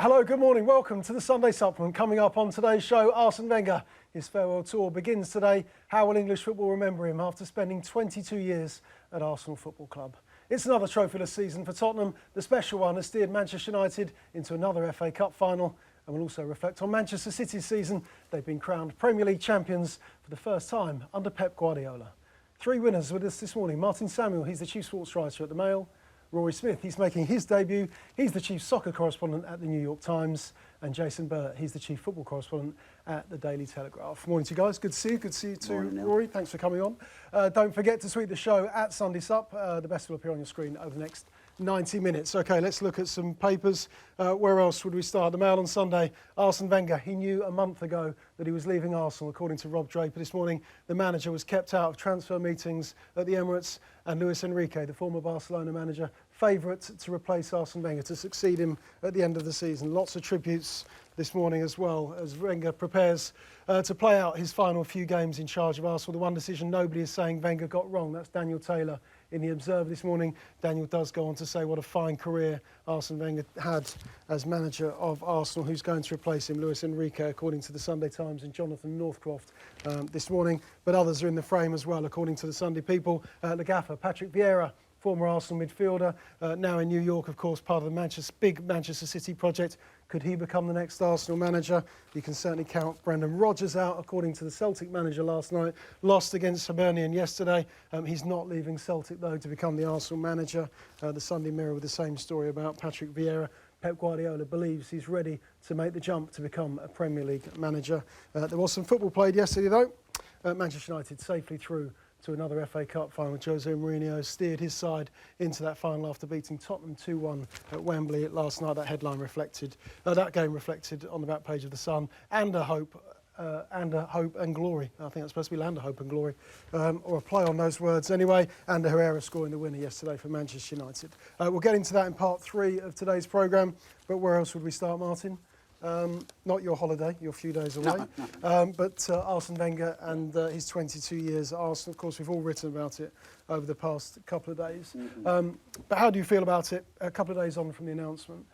Hello, good morning. Welcome to the Sunday Supplement. Coming up on today's show, Arsene Wenger. His farewell tour begins today. How will English football remember him after spending 22 years at Arsenal Football Club? It's another trophyless season for Tottenham. The special one has steered Manchester United into another FA Cup final. And we'll also reflect on Manchester City's season. They've been crowned Premier League champions for the first time under Pep Guardiola. Three winners with us this morning. Martin Samuel, he's the chief sports writer at the Mail. Rory Smith, he's making his debut. He's the chief soccer correspondent at the New York Times. And Jason Burt, he's the chief football correspondent at the Daily Telegraph. Morning to you guys. Good to see you. Good to see you too, Morning, Neil. Rory. Thanks for coming on. Don't forget to tweet the show at Sunday Sup. The best will appear on your screen over the next 90 minutes. OK, let's look at some papers. Where else would we start? The Mail on Sunday. Arsene Wenger, he knew a month ago that he was leaving Arsenal, according to Rob Draper. This morning, the manager was kept out of transfer meetings at the Emirates, and Luis Enrique, the former Barcelona manager, favourite to replace Arsene Wenger, to succeed him at the end of the season. Lots of tributes this morning as well, as Wenger prepares to play out his final few games in charge of Arsenal. The one decision nobody is saying Wenger got wrong, that's Daniel Taylor in the Observer this morning. Daniel does go on to say what a fine career Arsene Wenger had as manager of Arsenal. Who's going to replace him? Luis Enrique, according to the Sunday Times, and Jonathan Northcroft this morning. But others are in the frame as well, according to the Sunday People. The gaffer, Patrick Vieira, former Arsenal midfielder, now in New York, of course, part of the big Manchester City project. Could he become the next Arsenal manager? You can certainly count Brendan Rodgers out, according to the Celtic manager last night. Lost against Hibernian yesterday. He's not leaving Celtic, though, to become the Arsenal manager. The Sunday Mirror with the same story about Patrick Vieira. Pep Guardiola believes he's ready to make the jump to become a Premier League manager. There was some football played yesterday, though. Manchester United safely through to another FA Cup final. Jose Mourinho steered his side into that final after beating Tottenham 2-1 at Wembley last night. That game reflected on the back page of The Sun, and a hope and glory. I think that's supposed to be land of hope and glory, or a play on those words anyway. And Herrera scoring the winner yesterday for Manchester United. We'll get into that in part 3 of today's programme. But where else would we start, Martin? Not your holiday, you're a few days away, but Arsene Wenger and his 22 years at Arsenal. Of course, we've all written about it over the past couple of days. But how do you feel about it a couple of days on from the announcement,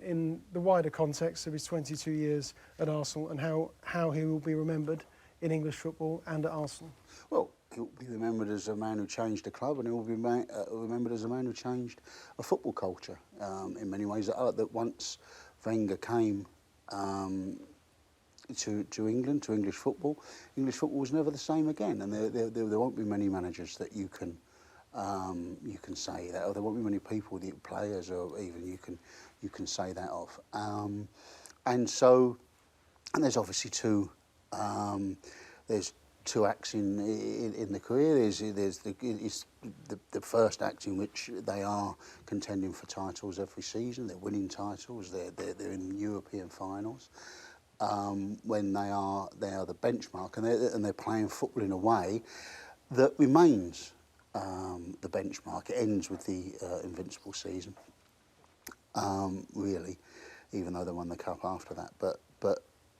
in the wider context of his 22 years at Arsenal, and how he will be remembered in English football and at Arsenal? Well, he'll be remembered as a man who changed the club, and he'll be remembered as a man who changed a football culture in many ways. That once Wenger came to England, to English football was never the same again, and there won't be many managers that you can say that, or there won't be many people, the players, or even you can say that of. And there's obviously two acts in the career. There's the first act in which they are contending for titles every season. They're winning titles. They're in European finals. When they are the benchmark, and they're playing football in a way that remains the benchmark. It ends with the invincible season, really, even though they won the cup after that. But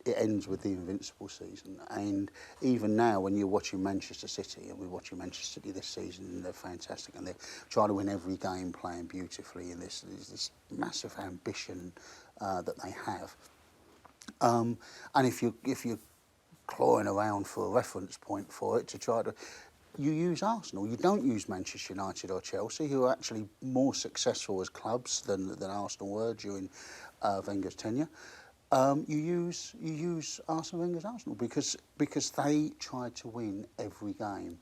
it ends with the invincible season. And even now, when you're watching Manchester City, and we're watching Manchester City this season, and they're fantastic, and they're trying to win every game, playing beautifully, and this massive ambition that they have. And if you're clawing around for a reference point for it to try to, you use Arsenal. You don't use Manchester United or Chelsea, who are actually more successful as clubs than Arsenal were during Wenger's tenure. You use Arsene Wenger's Arsenal because they tried to win every game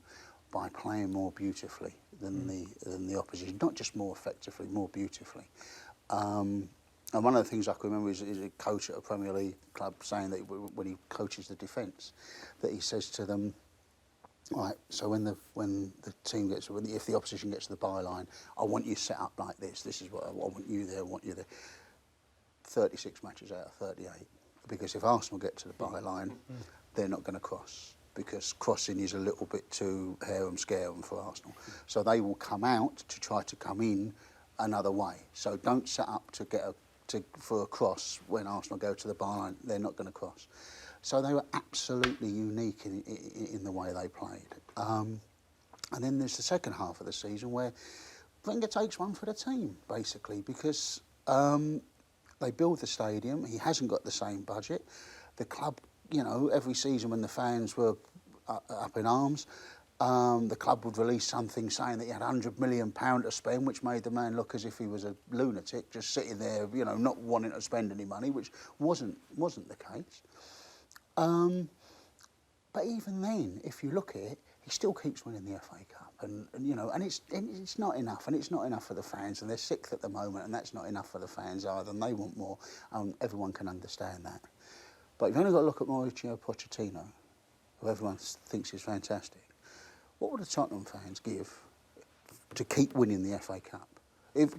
by playing more beautifully than the opposition, not just more effectively, more beautifully. And one of the things I can remember is a coach at a Premier League club saying that when he coaches the defence, that he says to them, right, so when the team if the opposition gets to the byline, I want you set up like this. This is what I want you there. I want you there. 36 matches out of 38, because if Arsenal get to the byline, they're not going to cross, because crossing is a little bit too harum-scarum for Arsenal. So they will come out to try to come in another way. So don't set up for a cross when Arsenal go to the byline. They're not going to cross. So they were absolutely unique in the way they played. And then there's the second half of the season where Wenger takes one for the team, basically, because They build the stadium. He hasn't got the same budget. The club, you know, every season when the fans were up in arms, the club would release something saying that he had £100 million to spend, which made the man look as if he was a lunatic, just sitting there, you know, not wanting to spend any money, which wasn't the case. But even then, if you look at it, he still keeps winning the FA Cup, and you know, and it's not enough, and it's not enough for the fans, and they're sixth at the moment, and that's not enough for the fans either, and they want more, and everyone can understand that. But you've only got to look at Mauricio Pochettino, who everyone thinks is fantastic. What would the Tottenham fans give to keep winning the FA Cup?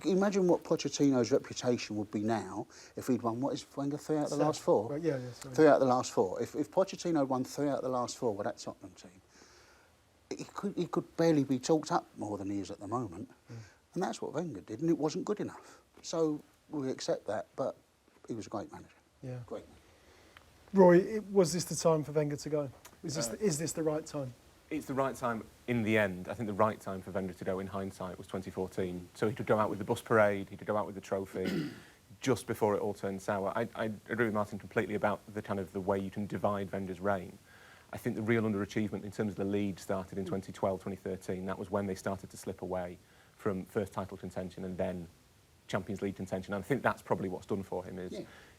Imagine what Pochettino's reputation would be now if he'd won, what is Wenger, 3 out of the last 4? Right, yeah, sorry. 3 out of the last 4. If Pochettino had won 3 out of the last 4 with that Tottenham team, he could barely be talked up more than he is at the moment. And that's what Wenger did, and it wasn't good enough. So we accept that, but he was a great manager. Yeah. Great manager. Rory, was this the time for Wenger to go? Is this the right time? It's the right time in the end. I think the right time for Wenger to go in hindsight was 2014. So he could go out with the bus parade, he could go out with the trophy, just before it all turned sour. I agree with Martin completely about the kind of the way you can divide Wenger's reign. I think the real underachievement in terms of the lead started in 2012, 2013. That was when they started to slip away from first title contention and then Champions League contention. And I think that's probably what's done for him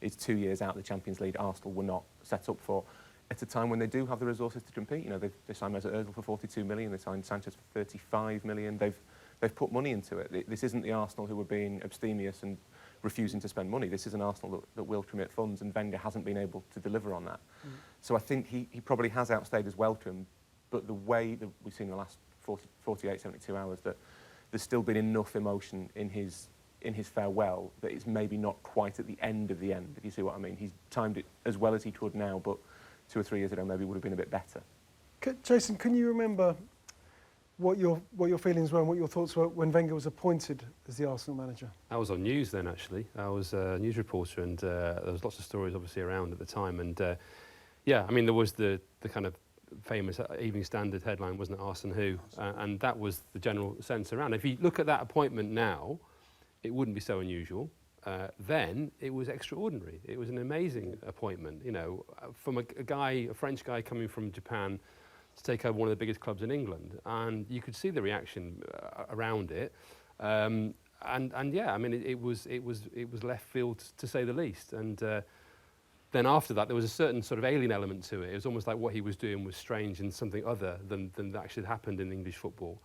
is 2 years out of the Champions League, Arsenal were not set up for. At a time when they do have the resources to compete, you know, they signed Mesut Ozil for 42 million, they signed Sanchez for 35 million. They've put money into it. This isn't the Arsenal who were being abstemious and refusing to spend money. This is an Arsenal that will commit funds, and Wenger hasn't been able to deliver on that. So I think he probably has outstayed his welcome, but the way that we've seen in the last 48, 72 hours, that there's still been enough emotion in his farewell that it's maybe not quite at the end of the end, if you see what I mean. He's timed it as well as he could now, but 2 or 3 years ago maybe would have been a bit better. Jason, can you remember what your feelings were and what your thoughts were when Wenger was appointed as the Arsenal manager? I was on news then, actually. I was a news reporter, and there was lots of stories obviously around at the time. And yeah, I mean, there was the kind of famous Evening Standard headline, wasn't it, Arsene Who? And that was the general sense around. If you look at that appointment now, it wouldn't be so unusual. Then it was extraordinary. It was an amazing appointment, you know, from a French guy coming from Japan to take over one of the biggest clubs in England, and you could see the reaction around it. And yeah, I mean, it was left field to say the least. And then after that, there was a certain sort of alien element to it. It was almost like what he was doing was strange and something other than that actually happened in English football.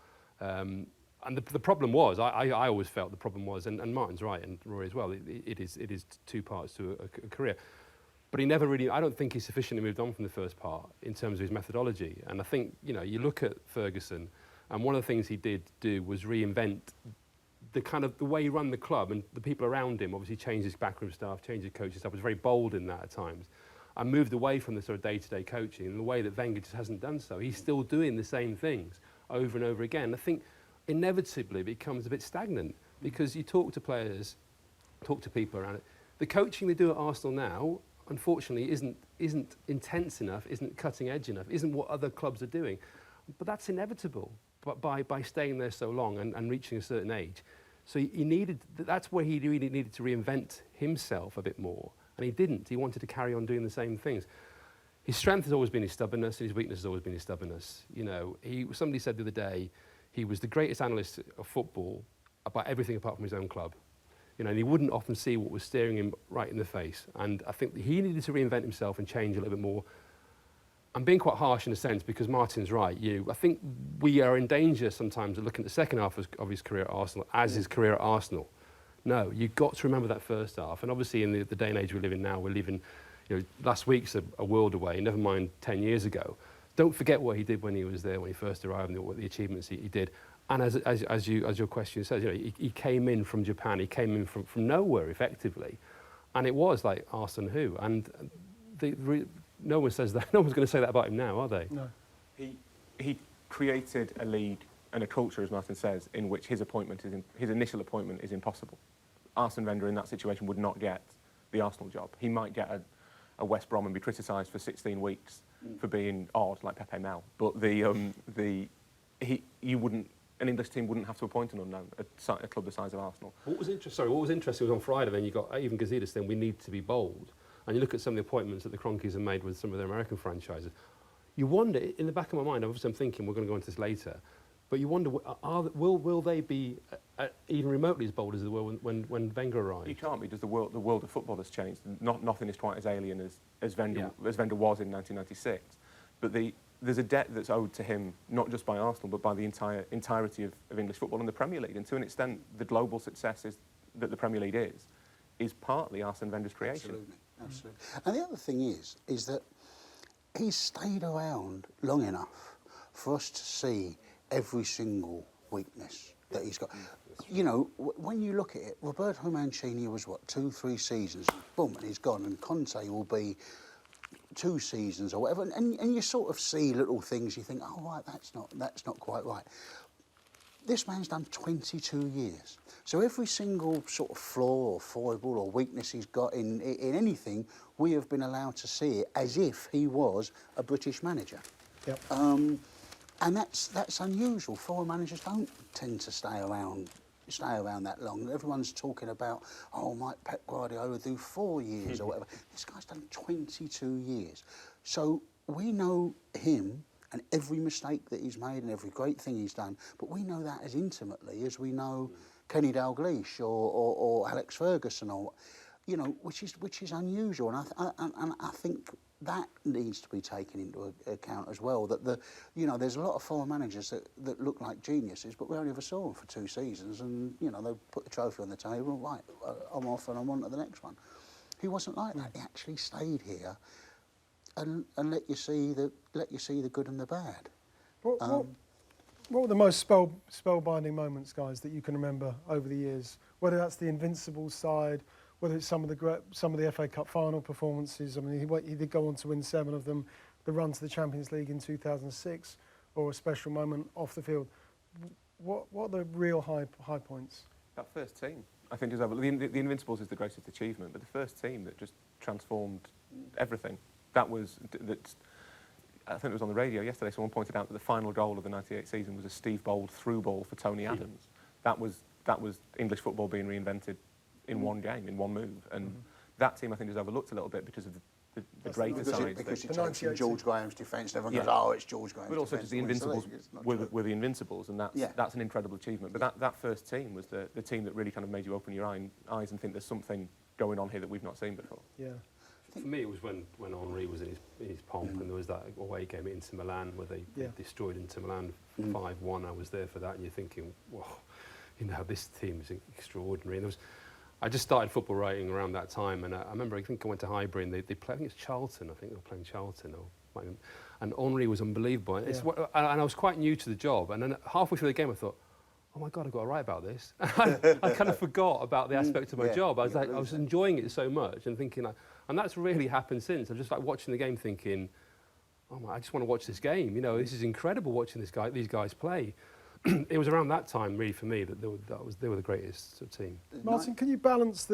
And the problem was, I always felt the problem was, and Martin's right, and Rory as well, it is 2 parts to a career. But he never really, I don't think he sufficiently moved on from the first part in terms of his methodology. And I think, you know, you look at Ferguson, and one of the things he did do was reinvent the kind of the way he ran the club, and the people around him obviously changed his backroom staff, changed his coaching staff, was very bold in that at times. And moved away from the sort of day-to-day coaching in the way that Wenger just hasn't done so. He's still doing the same things over and over again. I think inevitably it becomes a bit stagnant because you talk to players, talk to people around it. The coaching they do at Arsenal now, unfortunately, isn't intense enough, isn't cutting edge enough, isn't what other clubs are doing. But that's inevitable by staying there so long and reaching a certain age. So he needed, that's where he really needed to reinvent himself a bit more. And he didn't. He wanted to carry on doing the same things. His strength has always been his stubbornness, and his weakness has always been his stubbornness. You know, somebody said the other day, he was the greatest analyst of football about everything apart from his own club. You know, and he wouldn't often see what was staring him right in the face. And I think he needed to reinvent himself and change a little bit more. I'm being quite harsh in a sense because Martin's right. I think we are in danger sometimes of looking at the second half of his career at Arsenal as his career at Arsenal. No, you've got to remember that first half. And obviously in the day and age we live in now, we're living, you know, last week's a world away, never mind 10 years ago. Don't forget what he did when he was there, when he first arrived, and what the achievements he did. And as your question says, you know, he came in from Japan, he came in from nowhere, effectively. And it was like Arsene Who. And no one says that. No one's going to say that about him now, are they? No. He created a league and a culture, as Martin says, in which his initial appointment is impossible. Arsene Wenger in that situation would not get the Arsenal job. He might get a West Brom and be criticised for 16 weeks for being odd, like Pepe Mel. But you wouldn't an English team wouldn't have to appoint an unknown at a club the size of Arsenal. What was interesting was on Friday, then you got even Gazidis saying we need to be bold. And you look at some of the appointments that the Kroenkes have made with some of their American franchises. You wonder, in the back of my mind, obviously I'm thinking we're going to go into this later, but you wonder, will they be even remotely as bold as they were when Wenger arrived? You can't, because the world of football has changed. Nothing is quite as alien as Wenger was in 1996. But there's a debt that's owed to him, not just by Arsenal, but by the entirety of English football and the Premier League. And to an extent, the global success that the Premier League is partly Arsene Wenger's creation. Absolutely, absolutely. And the other thing is that he's stayed around long enough for us to see every single weakness that he's got. You know, when you look at it, Roberto Mancini was, 2-3 seasons, boom, and he's gone, and Conte will be 2 seasons or whatever, and you sort of see little things, you think, oh, right, that's not quite right. This man's done 22 years. So every single sort of flaw or foible or weakness he's got in anything, we have been allowed to see it as if he was a British manager. Yep. And that's unusual. Foreign managers don't tend to stay around that long. Everyone's talking about, oh, might Pep Guardiola do 4 years or whatever. This guy's done 22 years. So we know him and every mistake that he's made and every great thing he's done, but we know that as intimately as we know Kenny Dalglish or Alex Ferguson, or, you know, which is unusual. And I think that needs to be taken into account as well. That there's a lot of foreign managers that look like geniuses, but we only ever saw them for 2 seasons, and they put the trophy on the table. Right, I'm off and I'm on to the next one. He wasn't like that. He actually stayed here and let you see the good and the bad. What were the most spellbinding moments, guys, that you can remember over the years? Whether that's the Invincibles side, whether it's some of the FA Cup final performances. I mean, he did go on to win 7 of them. The run to the Champions League in 2006, or a special moment off the field. What are the real high points? That first team, I think, is over. The Invincibles is the greatest achievement, but the first team that just transformed everything. I think it was on the radio yesterday. Someone pointed out that the final goal of the '98 season was a Steve Bold through ball for Tony Adams. That was English football being reinvented in one game, in one move, and that team, I think, is overlooked a little bit because of the greater side. Because it takes from George Graham's defence, and everyone goes, oh, it's George Graham's defence. But also just the Invincibles were the Invincibles, and that's an incredible achievement. But that first team was the team that really kind of made you open your eyes and think there's something going on here that we've not seen before. Yeah. For me, it was when Henry was in his pomp, and there was that away game at Inter Milan where they destroyed Inter Milan 5-1. I was there for that, and you're thinking, whoa, this team is extraordinary. And I just started football writing around that time, and I remember, I think I went to Highbury, and they played, I think it's Charlton, I think they were playing Charlton, and Henry was unbelievable. And I was quite new to the job, and then halfway through the game I thought, oh my God, I've got to write about this. I kind of forgot about the aspect of my job. I was enjoying it so much and thinking, and that's really happened since. I'm just like watching the game thinking, oh my, I just want to watch this game. This is incredible watching these guys play. It was around that time, really, for me, that they were the greatest sort of team. Martin, can you balance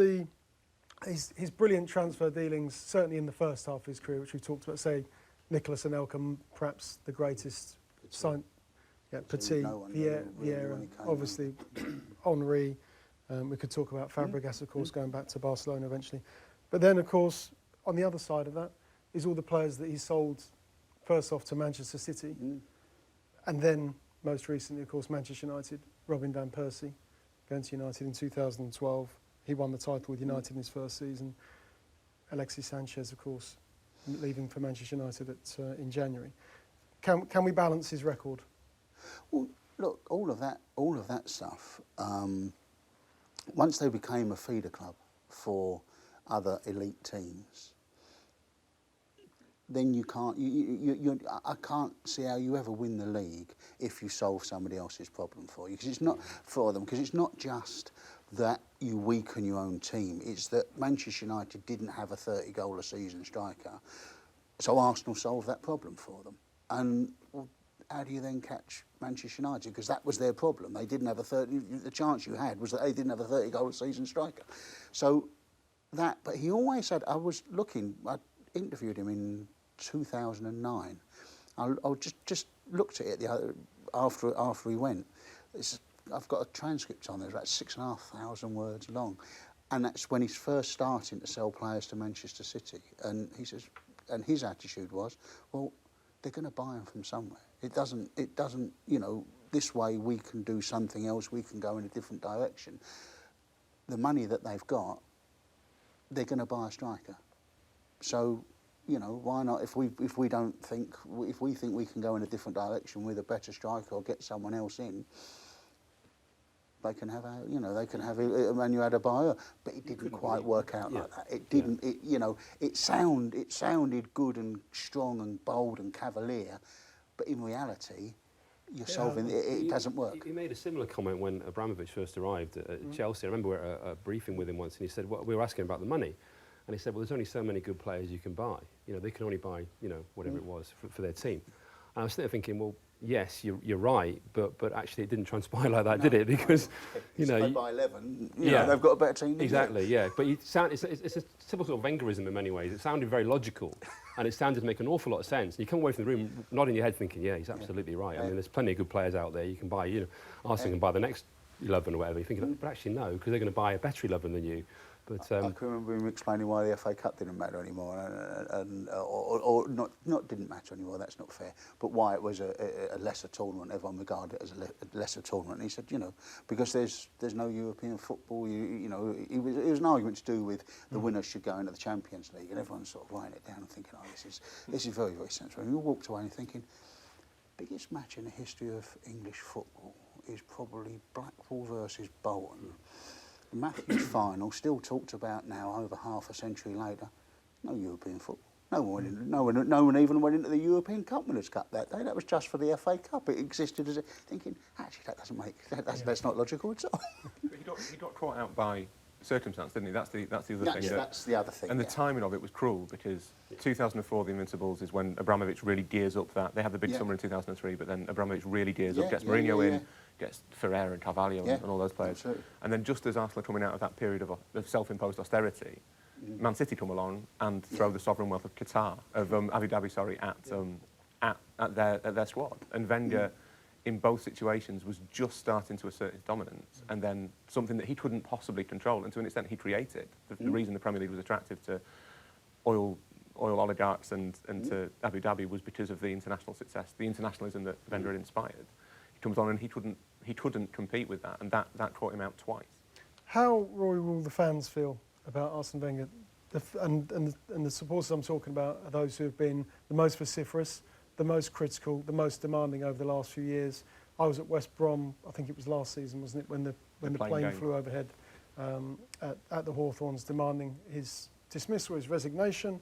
his brilliant transfer dealings, certainly in the first half of his career, which we talked about, say, Nicholas Anelka, perhaps the greatest sign. Yeah, Petit, Vieira, obviously, Henry. We could talk about Fabregas, of course, going back to Barcelona eventually. But then, of course, on the other side of that is all the players that he sold, first off to Manchester City, and then, most recently, of course, Manchester United, Robin van Persie, going to United in 2012. He won the title with United in his first season. Alexis Sanchez, of course, leaving for Manchester United in January. Can we balance his record? Well, look, all of that stuff. Once they became a feeder club for other elite teams, then you can't. I can't see how you ever win the league if you solve somebody else's problem for you. Because it's not for them. Because it's not just that you weaken your own team. It's that Manchester United didn't have a 30-goal-a-season striker, so Arsenal solved that problem for them. And how do you then catch Manchester United? Because that was their problem. They didn't have the chance you had was that they didn't have a 30-goal-a-season striker. So that, but he always had. I interviewed him in 2009. I just looked at it after he went. I've got a transcript on there, it's about 6,500 words long. And that's when he's first starting to sell players to Manchester City. And he says, and his attitude was, well, they're going to buy them from somewhere. It doesn't, you know, this way we can do something else, we can go in a different direction. The money that they've got, they're going to buy a striker. So, you know, why not? If we think we can go in a different direction with a better striker or get someone else in, they can have Emmanuel Adebayor, but it didn't quite work out like that. It didn't. It, you know, it sounded good and strong and bold and cavalier, but in reality, you're solving it doesn't work. He made a similar comment when Abramovich first arrived at Chelsea. I remember we were at a briefing with him once, and he said, well, we were asking about the money, and he said, well, there's only so many good players you can buy. You know, they can only buy, you know, whatever it was for their team. And I was sitting there thinking, well, yes, you're right, but actually it didn't transpire like that, did it? Because, you know... They buy 11, you know, they've got a better team than exactly, yeah. But it's a typical sort of Wengerism in many ways. It sounded very logical, and it sounded to make an awful lot of sense. And you come away from the room nodding your head thinking, yeah, he's absolutely right. I mean, there's plenty of good players out there. You can buy, you know, Arsene can buy the next 11 or whatever. You're thinking, but actually no, because they're going to buy a better 11 than you. But, I can remember him explaining why the FA Cup didn't matter anymore, or not didn't matter anymore. That's not fair. But why it was a lesser tournament. Everyone regarded it as a lesser tournament. And he said, you know, because there's no European football. You know, it was an argument to do with the winners should go into the Champions League, and everyone's sort of writing it down and thinking, oh, this is very, very sensible. And you walked away and thinking, biggest match in the history of English football is probably Blackpool versus Bolton. The Matthews final, still talked about now over half a century later. No European football. No one even went into the European Cup Winners' Cup that day. That was just for the FA Cup. It existed as thinking, actually, that doesn't make that's not logical at all. He got caught out by circumstance, didn't he? That's the other thing. That's the other thing. And the timing of it was cruel because 2004, the Invincibles, is when Abramovich really gears up that. They had the big summer in 2003, but then Abramovich really gears up, gets Mourinho in, gets Ferreira and Carvalho and all those players. Absolutely. And then just as Arsenal coming out of that period of self-imposed austerity, Man City come along and throw the sovereign wealth of Qatar, of Abu Dhabi, at their squad. And Wenger, in both situations, was just starting to assert his dominance, and then something that he couldn't possibly control, and to an extent he created. The reason the Premier League was attractive to oil oligarchs and to Abu Dhabi was because of the international success, the internationalism that Wenger had inspired. He comes on and he couldn't compete with that, and that caught him out twice. How, Rory, will the fans feel about Arsene Wenger? And the supporters I'm talking about are those who have been the most vociferous, the most critical, the most demanding over the last few years. I was at West Brom, I think it was last season, wasn't it, when the plane flew overhead at the Hawthorns, demanding his dismissal, his resignation.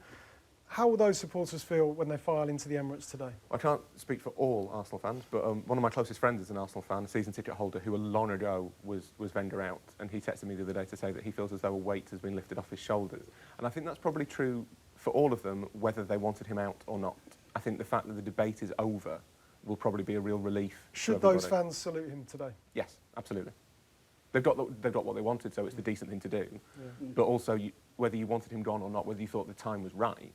How will those supporters feel when they file into the Emirates today? I can't speak for all Arsenal fans, but one of my closest friends is an Arsenal fan, a season ticket holder, who long ago was Wenger out, and he texted me the other day to say that he feels as though a weight has been lifted off his shoulders. And I think that's probably true for all of them, whether they wanted him out or not. I think the fact that the debate is over will probably be a real relief. Should those fans salute him today? Yes, absolutely. They've got what they wanted, so it's the decent thing to do. Yeah. But also, whether you wanted him gone or not, whether you thought the time was right,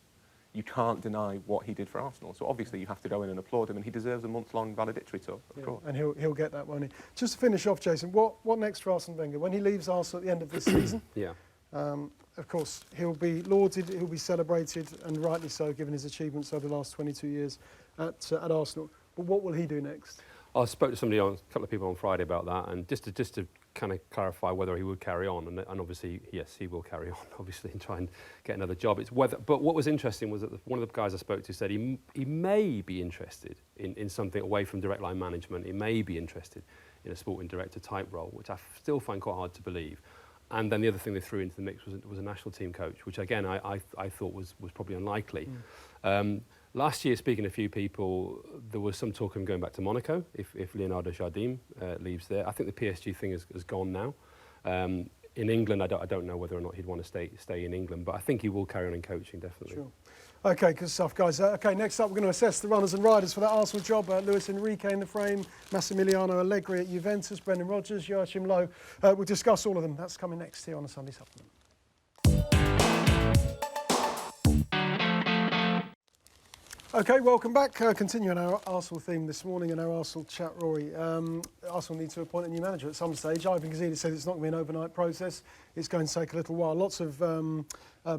you can't deny what he did for Arsenal. So obviously you have to go in and applaud him, and he deserves a month-long valedictory tour, of course. And he'll get that, won't he? Just to finish off, Jason, what next for Arsene Wenger? When he leaves Arsenal at the end of this season, of course, he'll be lauded, he'll be celebrated, and rightly so, given his achievements over the last 22 years at Arsenal. But what will he do next? I spoke to somebody, a couple of people on Friday about that, and just to kind of clarify whether he would carry on, and obviously, yes, he will carry on, obviously, and try and get another job. It's whether. But what was interesting was that one of the guys I spoke to said he may be interested in something away from direct line management. He may be interested in a sporting director type role, which I still find quite hard to believe. And then the other thing they threw into the mix was a national team coach, which again I thought was probably unlikely. Last year, speaking to a few people, there was some talk of him going back to Monaco if Leonardo Jardim leaves there. I think the PSG thing has gone now. In England, I don't know whether or not he'd want to stay in England, but I think he will carry on in coaching, definitely. Sure. OK, good stuff, guys. OK, next up, we're going to assess the runners and riders for that Arsenal job. Luis Enrique in the frame, Massimiliano Allegri at Juventus, Brendan Rodgers, Joachim Low. We'll discuss all of them. That's coming next here on the Sunday Supplement. Okay, welcome back. Continuing our Arsenal theme this morning and our Arsenal chat, Rory. Arsenal need to appoint a new manager at some stage. Ivan Gazidis said it's not going to be an overnight process. It's going to take a little while. Lots of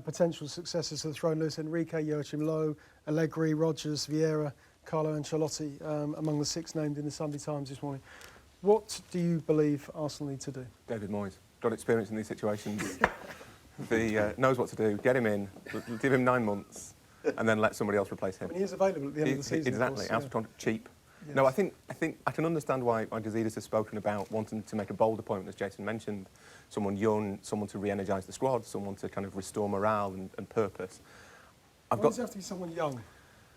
potential successors to the throne: Luis Enrique, Joachim Low, Allegri, Rodgers, Vieira, Carlo Ancelotti, among the 6 named in the Sunday Times this morning. What do you believe Arsenal need to do? David Moyes, got experience in these situations. Knows what to do. Get him in, give him 9 months, and then let somebody else replace him. I mean, he is available at the end of the season. Exactly, of course, cheap. Yes. No, I think I can understand why Gazidis has spoken about wanting to make a bold appointment, as Jason mentioned, someone young, someone to re-energise the squad, someone to kind of restore morale and purpose. Why does it have to be someone young?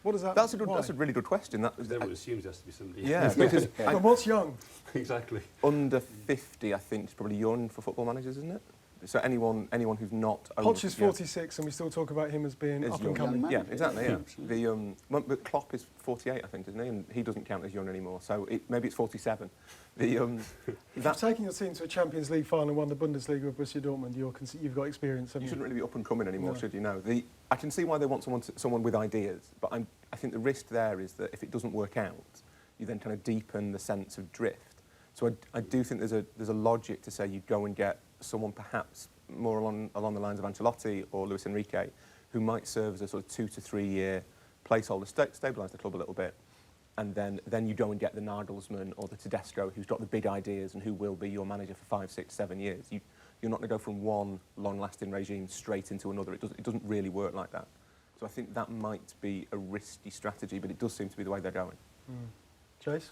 What does that? That's a really good question. Everyone assumes it has to be somebody. Yeah, because And what's young? Exactly. under 50, I think, is probably young for football managers, isn't it? So anyone who's not Poch is 46, and we still talk about him as being Is up young. and coming. Young Yeah, man. exactly. Yeah, Yeah. absolutely. But Klopp is 48, I think, isn't he? And he doesn't count as young anymore. So maybe it's 47. If you're taking your team to a Champions League final and won the Bundesliga with Borussia Dortmund, you've got experience. You Haven't shouldn't really be up and coming anymore, No. should you? No. I can see why they want someone with ideas, but I think the risk there is that if it doesn't work out, you then kind of deepen the sense of drift. So I do think there's a logic to say you go and get someone perhaps more along the lines of Ancelotti or Luis Enrique, who might serve as a sort of 2 to 3 year placeholder, stabilise the club a little bit, and then you go and get the Nagelsmann or the Tedesco, who's got the big ideas and who will be your manager for 5, 6, 7 years. You're not going to go from one long-lasting regime straight into another. It doesn't really work like that. So I think that might be a risky strategy, but it does seem to be the way they're going. Chase?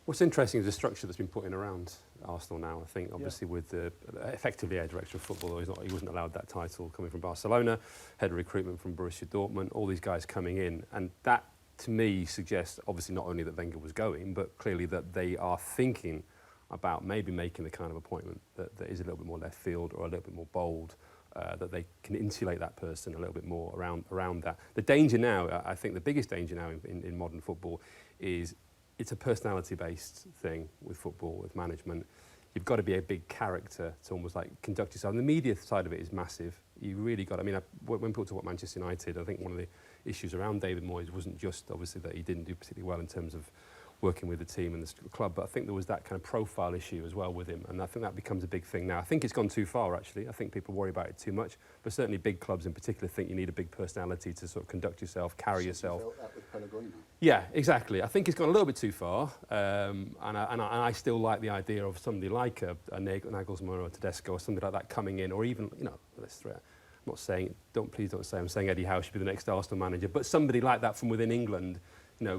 What's interesting is the structure that's been put in around Arsenal now. I think, obviously, with the effectively a director of football, he wasn't allowed that title coming from Barcelona, head of recruitment from Borussia Dortmund, all these guys coming in. And that, to me, suggests, obviously, not only that Wenger was going, but clearly that they are thinking about maybe making the kind of appointment that is a little bit more left field or a little bit more bold, that they can insulate that person a little bit more around that. The danger now, I think the biggest danger now in modern football is it's a personality-based thing with football, with management. You've got to be a big character to almost like conduct yourself. And the media side of it is massive. You really got, when people talk about Manchester United, I think one of the issues around David Moyes wasn't just obviously that he didn't do particularly well in terms of working with the team and the club, but I think there was that kind of profile issue as well with him, and I think that becomes a big thing now. I think it's gone too far, actually. I think people worry about it too much, but certainly big clubs in particular think you need a big personality to sort of conduct yourself, carry yourself. Felt that with Pellegrino. Yeah, exactly. I think it's gone a little bit too far, and I still like the idea of somebody like a Nagelsmann or a Tedesco or somebody like that coming in, or even, let's throw it. I'm not saying, please don't say I'm saying Eddie Howe should be the next Arsenal manager, but somebody like that from within England,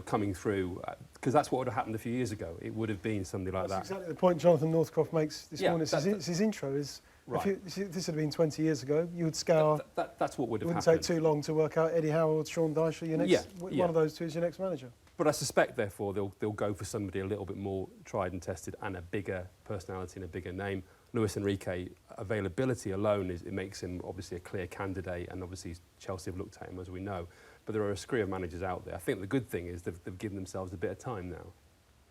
coming through, because that's what would have happened a few years ago. It would have been somebody like That's that. exactly the point Jonathan Northcroft makes this morning. It's his intro. Right. If this had been 20 years ago, you would scour. That's what would have Wouldn't happened. take too long to work out Eddie Howe or Sean Dyche. One of those two is your next manager. But I suspect, therefore, they'll go for somebody a little bit more tried and tested and a bigger personality and a bigger name. Luis Enrique, availability alone, it makes him obviously a clear candidate, and obviously Chelsea have looked at him, as we know. But there are a scree of managers out there. I think the good thing is they've given themselves a bit of time now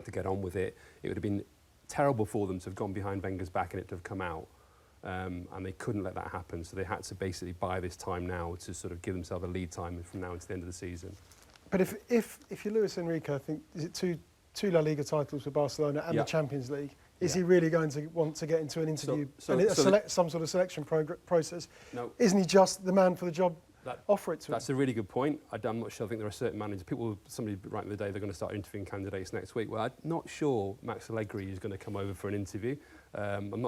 to get on with it. It would have been terrible for them to have gone behind Wenger's back and it to have come out. And they couldn't let that happen, so they had to basically buy this time now to sort of give themselves a lead time from now until the end of the season. But if you're Luis Enrique, I think, is it two La Liga titles for Barcelona and the Champions League? Is he really going to want to get into an interview some sort of selection process? No. Isn't he just the man for the job? Offer it to him. That's a really good point. I'm not sure. I think there are certain managers. Somebody right in the day, they're going to start interviewing candidates next week. Well, I'm not sure Max Allegri is going to come over for an interview.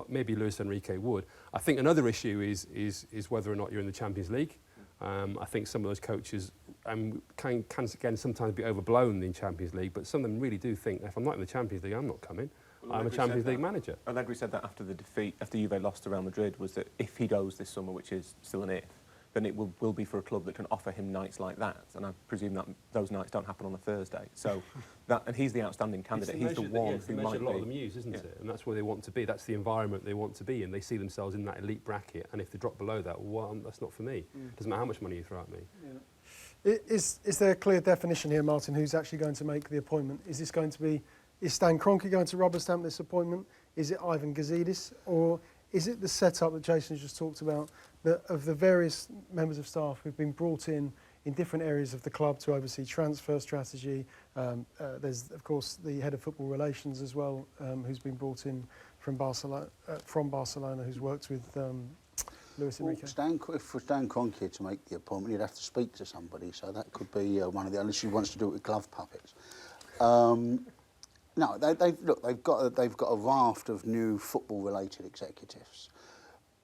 Maybe Luis Enrique would. I think another issue is whether or not you're in the Champions League. I think some of those coaches can again sometimes be overblown in Champions League, but some of them really do think, if I'm not in the Champions League, I'm not coming. Well, I'm a Champions League manager. Allegri said that after the defeat, after Juve lost to Real Madrid, was that if he goes this summer, which is still an if, then it will be for a club that can offer him nights like that. And I presume that those nights don't happen on a Thursday. So and he's the outstanding candidate. He's the one who might be. A lot of them use, isn't it? And that's where they want to be. That's the environment they want to be in. They see themselves in that elite bracket. And if they drop below that, well, that's not for me. Doesn't matter how much money you throw at me. Yeah. Is there a clear definition here, Martin, who's actually going to make the appointment? Is Stan Kroenke going to rubber stamp this appointment? Is it Ivan Gazidis? Or is it the setup that Jason just talked about, of the various members of staff who've been brought in in different areas of the club to oversee transfer strategy. There's, of course, the head of football relations as well, who's been brought in from Barcelona, who's worked with Luis Enrique. For Stan Kroenke to make the appointment, you'd have to speak to somebody, so that could be one of the, unless he wants to do it with glove puppets. No, they've got a raft of new football-related executives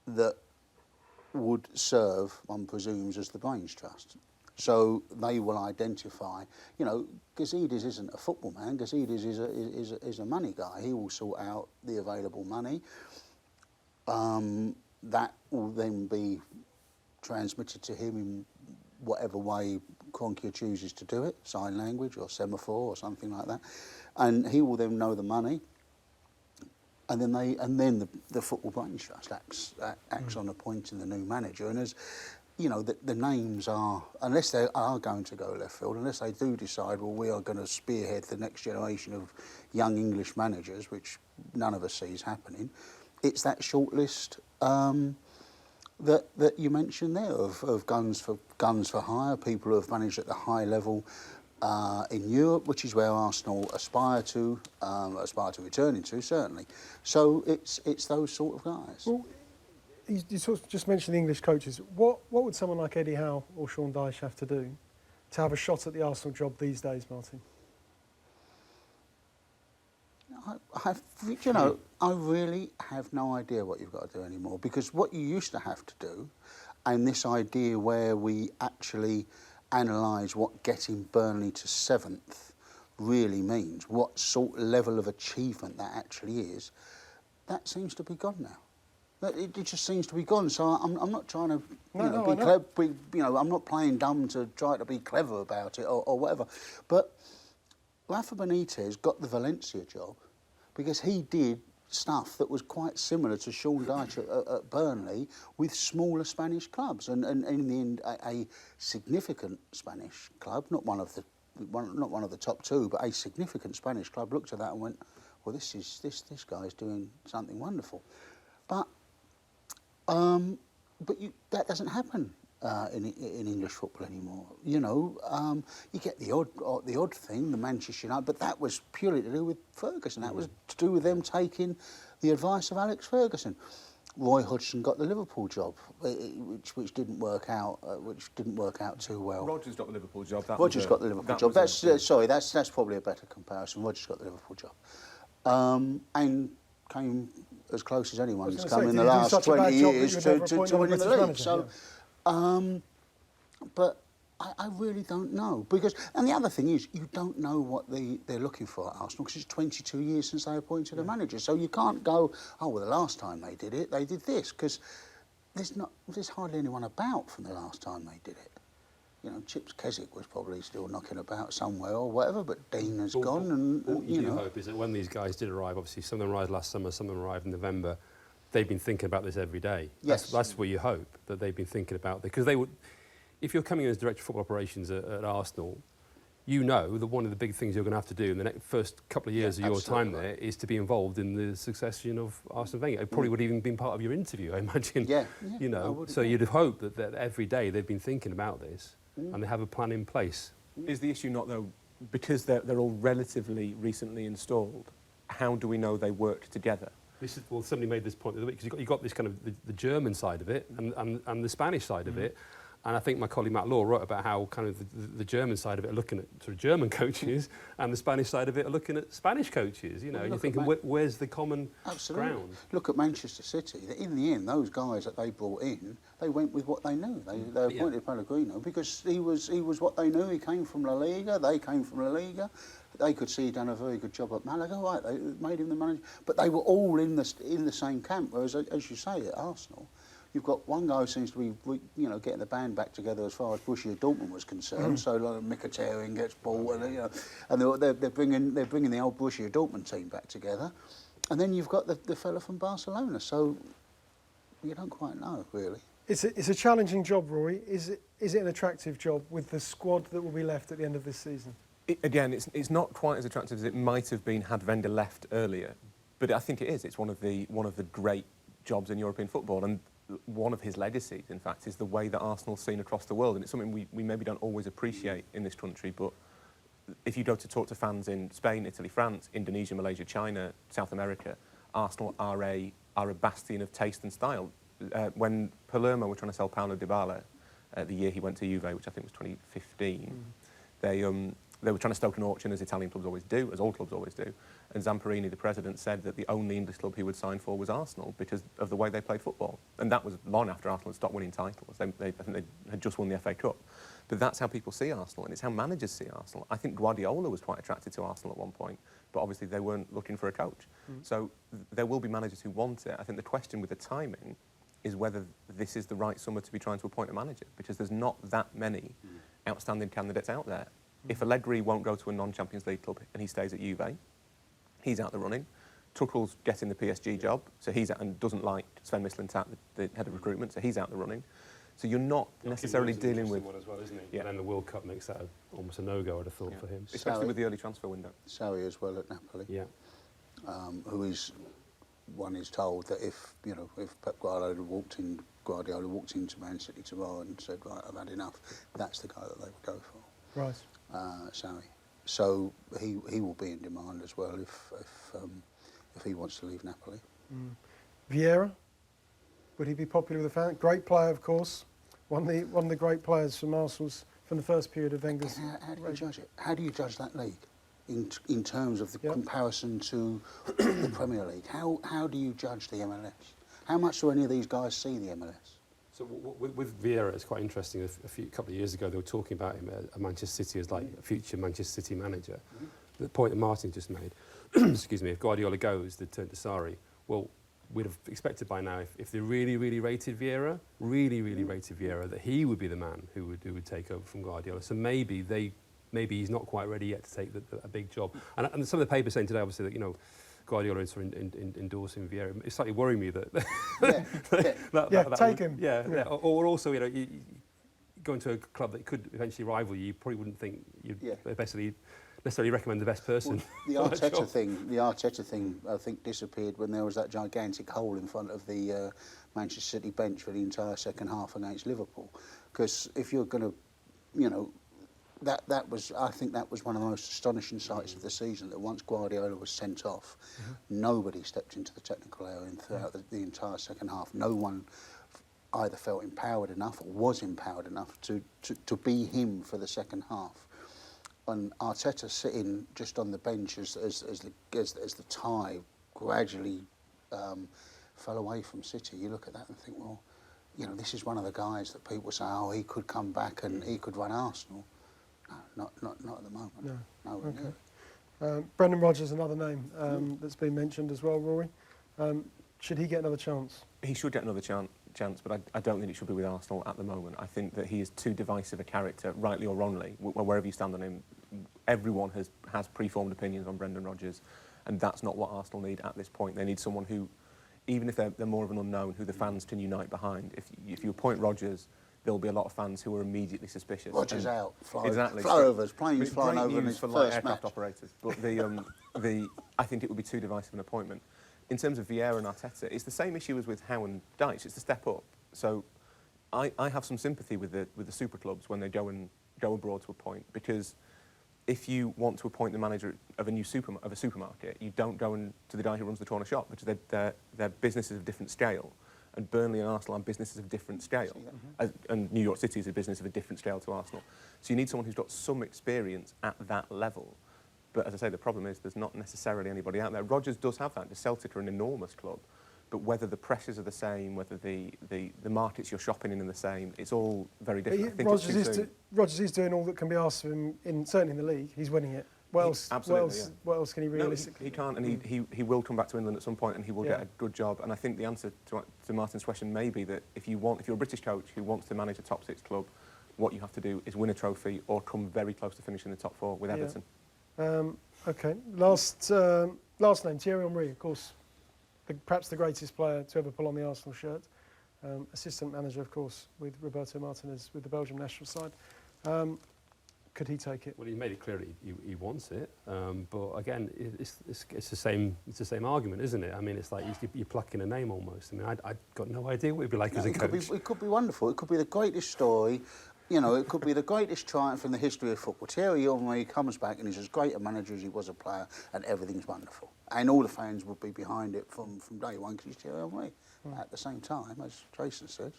that would serve, one presumes, as the brains trust. So they will identify, you know, Gazidis isn't a football man. Gazidis is a money guy. He will sort out the available money. That will then be transmitted to him in whatever way Kroenke chooses to do it, sign language or semaphore or something like that, and he will then know the money. And then the football brains trust acts on appointing the new manager. And as you know, the names are, unless they are going to go left field, unless they do decide, well, we are going to spearhead the next generation of young English managers, which none of us sees happening. It's that short list that you mentioned there of guns for hire, people who have managed at the high level in Europe, which is where Arsenal aspire to return into, certainly. So it's those sort of guys. Well, you sort of just mentioned the English coaches. What would someone like Eddie Howe or Sean Dyche have to do to have a shot at the Arsenal job these days, Martin? I really have no idea what you've got to do anymore, because what you used to have to do, and this idea where we actually analyse what getting Burnley to 7th really means, what sort of level of achievement that actually is, that seems to be gone now. It just seems to be gone. So I'm not trying to be clever. I'm not playing dumb to try to be clever about it or whatever. But Rafa Benitez got the Valencia job because he did stuff that was quite similar to Sean Dyche at Burnley with smaller Spanish clubs, and in the end a significant Spanish club, not one of the top two, but a significant Spanish club looked at that and went, well, this guy's doing something wonderful. But that doesn't happen in English football anymore. You know, you get the odd thing, the Manchester United, but that was purely to do with Ferguson. That was to do with them taking the advice of Alex Ferguson. Roy Hodgson got the Liverpool job, which didn't work out. Which didn't work out too well. Rodgers got the Liverpool job. Rodgers got the Liverpool job. That's probably a better comparison. Rodgers got the Liverpool job, and came as close as anyone's come in the last 20 years to winning the league. So, but I really don't know, because, and the other thing is, you don't know what they're looking for at Arsenal, because it's 22 years since they appointed a manager. So you can't go, oh, well, the last time they did it, they did this, because there's hardly anyone about from the last time they did it. You know, Chips Keswick was probably still knocking about somewhere or whatever, but Dean has gone, and what you do hope is that when these guys did arrive, obviously some of them arrived last summer, some of them arrived in November, they've been thinking about this every day. Yes. That's where you hope that they've been thinking about it, because they would, if you're coming in as director of football operations at Arsenal, you know that one of the big things you're going to have to do in the next first couple of years of your time there is to be involved in the succession of Arsene Wenger. It probably would have even been part of your interview, I imagine. Yeah. You know, so you'd hope that every day they've been thinking about this and they have a plan in place. Is the issue not, though, because they're all relatively recently installed, how do we know they worked together? Well, somebody made this point the other week, because you've got this kind of the German side of it and the Spanish side of it. And I think my colleague Matt Law wrote about how kind of the German side of it are looking at sort of German coaches and the Spanish side of it are looking at Spanish coaches. You know, and you're thinking, where's the common ground? Look at Manchester City. In the end, those guys that they brought in, they went with what they knew. They appointed Pellegrino because he was what they knew. He came from La Liga. They came from La Liga. They could see he'd done a very good job at Malaga. Right, they made him the manager. But they were all in the same camp. Whereas, as you say, at Arsenal, you've got one guy who seems to be, getting the band back together as far as Borussia Dortmund was concerned. So like Mkhitaryan gets bought, and they're bringing the old Borussia Dortmund team back together, and then you've got the fella from Barcelona. So you don't quite know, really. It's a challenging job, Rory. Is it an attractive job with the squad that will be left at the end of this season? Again, it's not quite as attractive as it might have been had Wenger left earlier, but I think it is. It's one of the great jobs in European football, and one of his legacies, in fact, is the way that Arsenal's seen across the world. And it's something we maybe don't always appreciate in this country, but if you go to talk to fans in Spain, Italy, France, Indonesia, Malaysia, China, South America, Arsenal are a bastion of taste and style. When Palermo were trying to sell Paulo Dybala, the year he went to Juve, which I think was 2015, they were trying to stoke an auction, as Italian clubs always do, as all clubs always do. And Zamparini, the president, said that the only English club he would sign for was Arsenal because of the way they played football. And that was long after Arsenal had stopped winning titles. I think they had just won the FA Cup. But that's how people see Arsenal, and it's how managers see Arsenal. I think Guardiola was quite attracted to Arsenal at one point, but obviously they weren't looking for a coach. So there will be managers who want it. I think the question with the timing is whether this is the right summer to be trying to appoint a manager, because there's not that many outstanding candidates out there. If Allegri won't go to a non-Champions League club and he stays at Juve, he's out the running. Tuchel's getting the PSG job, so he's out, and doesn't like Sven Mislintat, the head of recruitment, so he's out the running. So you're not necessarily dealing with... one as well, isn't he? Yeah. And then the World Cup makes that almost a no-go, I'd have thought, for him. Especially with the early transfer window. Sarri as well at Napoli. Yeah. Who is, one is told that if Pep Guardiola walked into Man City tomorrow and said, right, I've had enough, that's the guy that they would go for. Right. Sarri. So he will be in demand as well if he wants to leave Napoli. Vieira, would he be popular with the fans? Great player, of course. One of the great players from Arsenal's from the first period of Wenger's. How do you judge it? How do you judge that league in terms of the Yep. comparison to the Premier League? How do you judge the MLS? How much do any of these guys see the MLS? So with Vieira, it's quite interesting. A couple of years ago, they were talking about him at Manchester City as like a future Manchester City manager. The point that Martin just made, excuse me, if Guardiola goes, they turn to Sarri. Well, we'd have expected by now, if they really rated Vieira, that he would be the man who would take over from Guardiola. So maybe he's not quite ready yet to take a big job. And some of the papers saying today, obviously, that Guardiola is endorsing Vieira. It's slightly worrying me that take him. Yeah. Or also, you go into a club that could eventually rival you. You probably wouldn't think you'd basically necessarily recommend the best person. Well, the Arteta thing, I think, disappeared when there was that gigantic hole in front of the Manchester City bench for the entire second half against Liverpool. Because if you're going to, I think that was one of the most astonishing sights of the season, that once Guardiola was sent off, nobody stepped into the technical area throughout the entire second half. No one either felt empowered enough or was empowered enough to be him for the second half. And Arteta sitting just on the bench as the tie gradually fell away from City, you look at that and think, well, this is one of the guys that people say, oh, he could come back and he could run Arsenal. No, not at the moment. No. Okay. Brendan Rodgers, another name that's been mentioned as well, Rory. Should he get another chance? He should get another chance, but I don't think it should be with Arsenal at the moment. I think that he is too divisive a character, rightly or wrongly. Wherever you stand on him, everyone has preformed opinions on Brendan Rodgers, and that's not what Arsenal need at this point. They need someone who, even if they're more of an unknown, who the fans can unite behind. If you appoint Rodgers, there'll be a lot of fans who are immediately suspicious. Rodgers out, exactly. Flyovers, planes flying great over in news his for first aircraft match. operators, but I think it would be too divisive an appointment. In terms of Vieira and Arteta, it's the same issue as with Howe and Dyche. It's a step up. So I have some sympathy with the super clubs when they go abroad to a point, because if you want to appoint the manager of a supermarket, you don't go to the guy who runs the corner shop, because they're businesses of different scale. And Burnley and Arsenal are businesses of different scale. And New York City is a business of a different scale to Arsenal. So you need someone who's got some experience at that level. But as I say, the problem is there's not necessarily anybody out there. Rodgers does have that. The Celtic are an enormous club. But whether the pressures are the same, whether the markets you're shopping in are the same, it's all very different. I think Rodgers is doing all that can be asked of him, certainly in the league. He's winning it. What else can he realistically? No, he can't, and he will come back to England at some point, and he will get a good job. And I think the answer to Martin's question may be that if you're a British coach who wants to manage a top six club, what you have to do is win a trophy or come very close to finishing the top four with Everton. Okay. Last name, Thierry Henry, of course, perhaps the greatest player to ever pull on the Arsenal shirt. Assistant manager, of course, with Roberto Martinez with the Belgium national side. Could he take it? Well, he made it clear that he wants it, but again, it's the same argument, isn't it? I mean, it's like you're plucking a name almost. I mean, I got no idea what it'd be like as a coach. It could be wonderful. It could be the greatest story. You know, it could be the greatest triumph in the history of football. Thierry Henry comes back and he's as great a manager as he was a player, and everything's wonderful. And all the fans would be behind it from day one because he's Thierry Henry. At the same time, as Jason says,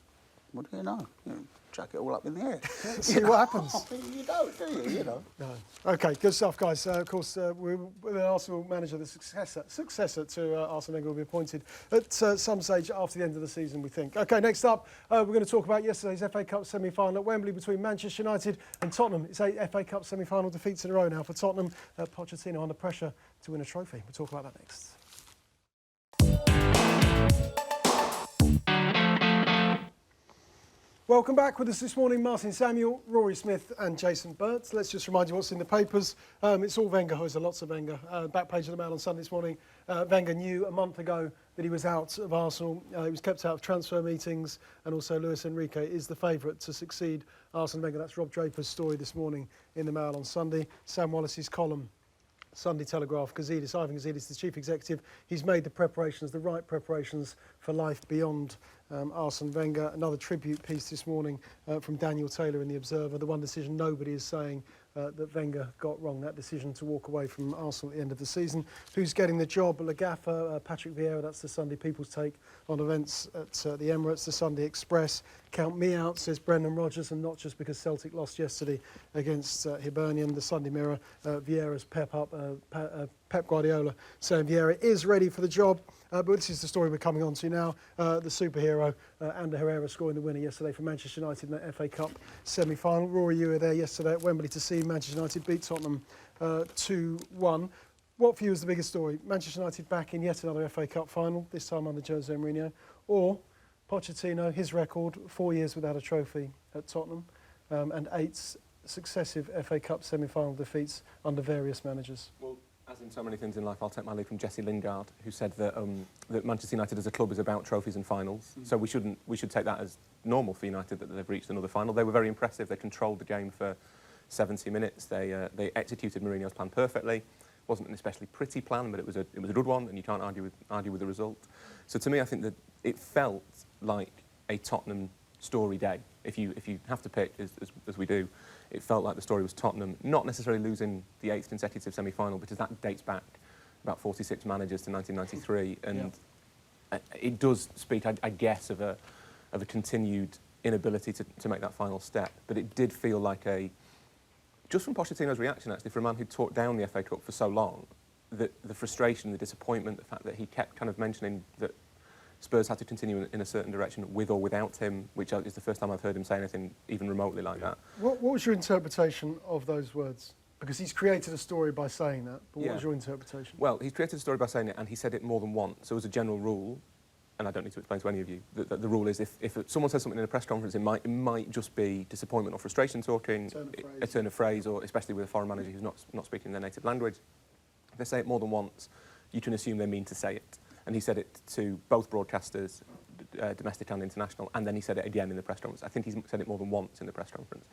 what do you know? You know, chuck it all up in the air. See what happens. You don't, do you? You know. No. Okay, good stuff, guys. Of course, the Arsenal manager, the successor to Arsene Wenger, will be appointed at some stage after the end of the season, we think. Okay, next up, we're going to talk about yesterday's FA Cup semi-final at Wembley between Manchester United and Tottenham. It's 8 FA Cup semi-final defeats in a row now for Tottenham. Pochettino under pressure to win a trophy. We'll talk about that next. Welcome back. With us this morning, Martin Samuel, Rory Smith and Jason Burt. Let's just remind you what's in the papers. It's all Wenger, there's lots of Wenger. Back page of the Mail on Sunday this morning. Wenger knew a month ago that he was out of Arsenal. He was kept out of transfer meetings, and also Luis Enrique is the favourite to succeed Arsene Wenger. That's Rob Draper's story this morning in the Mail on Sunday. Sam Wallace's column, Sunday Telegraph, Ivan Gazidis, the chief executive. He's made the preparations, the right preparations for life beyond Arsene Wenger. Another tribute piece this morning from Daniel Taylor in The Observer. The one decision nobody is saying that Wenger got wrong, that decision to walk away from Arsenal at the end of the season. Who's getting the job? Le Gaffer, Patrick Vieira. That's the Sunday People's Take on events at the Emirates. The Sunday Express. Count me out, says Brendan Rodgers, and not just because Celtic lost yesterday against Hibernian. The Sunday Mirror, Vieira's Pep Guardiola saying Vieira is ready for the job. But this is the story we're coming on to now. The superhero, Ander Herrera, scoring the winner yesterday for Manchester United in the FA Cup semi-final. Rory, you were there yesterday at Wembley to see Manchester United beat Tottenham 2-1. What for you is the biggest story? Manchester United back in yet another FA Cup final, this time under Jose Mourinho, or Pochettino, his record, 4 years without a trophy at Tottenham, and 8 successive FA Cup semi-final defeats under various managers? Well, as in so many things in life, I'll take my lead from Jesse Lingard, who said that Manchester United as a club is about trophies and finals. So we should take that as normal for United that they've reached another final. They were very impressive. They controlled the game for 70 minutes. They executed Mourinho's plan perfectly. It wasn't an especially pretty plan, but it was a good one, and you can't argue with the result. So to me, I think that it felt like a Tottenham story day. If you have to pick, as we do, it felt like the story was Tottenham not necessarily losing the 8th consecutive semi-final, because that dates back about 46 managers to 1993, and it does speak, I guess, of a continued inability to make that final step. But it did feel like just from Pochettino's reaction, actually, for a man who'd talked down the FA Cup for so long, the frustration, the disappointment, the fact that he kept kind of mentioning that Spurs had to continue in a certain direction with or without him, which is the first time I've heard him say anything even remotely like that. What was your interpretation of those words? Because he's created a story by saying that, but what was your interpretation? Well, he's created a story by saying it, and he said it more than once. So as a general rule, and I don't need to explain to any of you, the rule is if someone says something in a press conference, it might just be disappointment or frustration talking, a turn of phrase, or especially with a foreign manager who's not speaking their native language. If they say it more than once, you can assume they mean to say it. And he said it to both broadcasters, domestic and international, and then he said it again in the press conference. I think he's said it more than once in the press conference.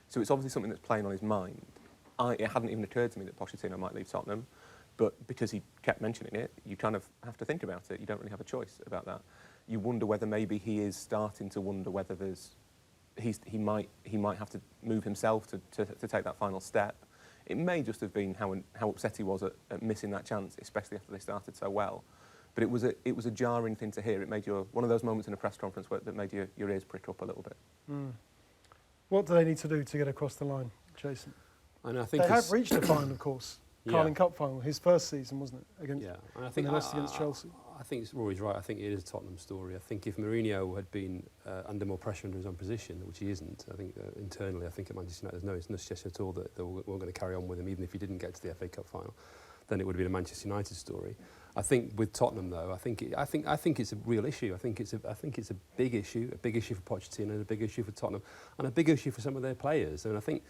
So it's obviously something that's playing on his mind. It hadn't even occurred to me that Pochettino might leave Tottenham, but because he kept mentioning it, you kind of have to think about it. You don't really have a choice about that. You wonder whether maybe he is starting to wonder whether he might have to move himself to take that final step. It may just have been how upset he was at missing that chance, especially after they started so well. But it was a jarring thing to hear. It made one of those moments in a press conference that made your ears prick up a little bit. What do they need to do to get across the line, Jason? And I think they have reached the final, of course. Carling Cup final, his first season, wasn't it? Against, and I think against Chelsea. I think Rory's right. I think it is a Tottenham story. I think if Mourinho had been under more pressure under his own position, which he isn't, I think internally, I think at Manchester United, there's no suggestion at all that they weren't going to carry on with him, even if he didn't get to the FA Cup final. Then it would have been a Manchester United story. I think with Tottenham, though, I think it's a real issue. I think it's a big issue for Pochettino, a big issue for Tottenham, and a big issue for some of their players. And I think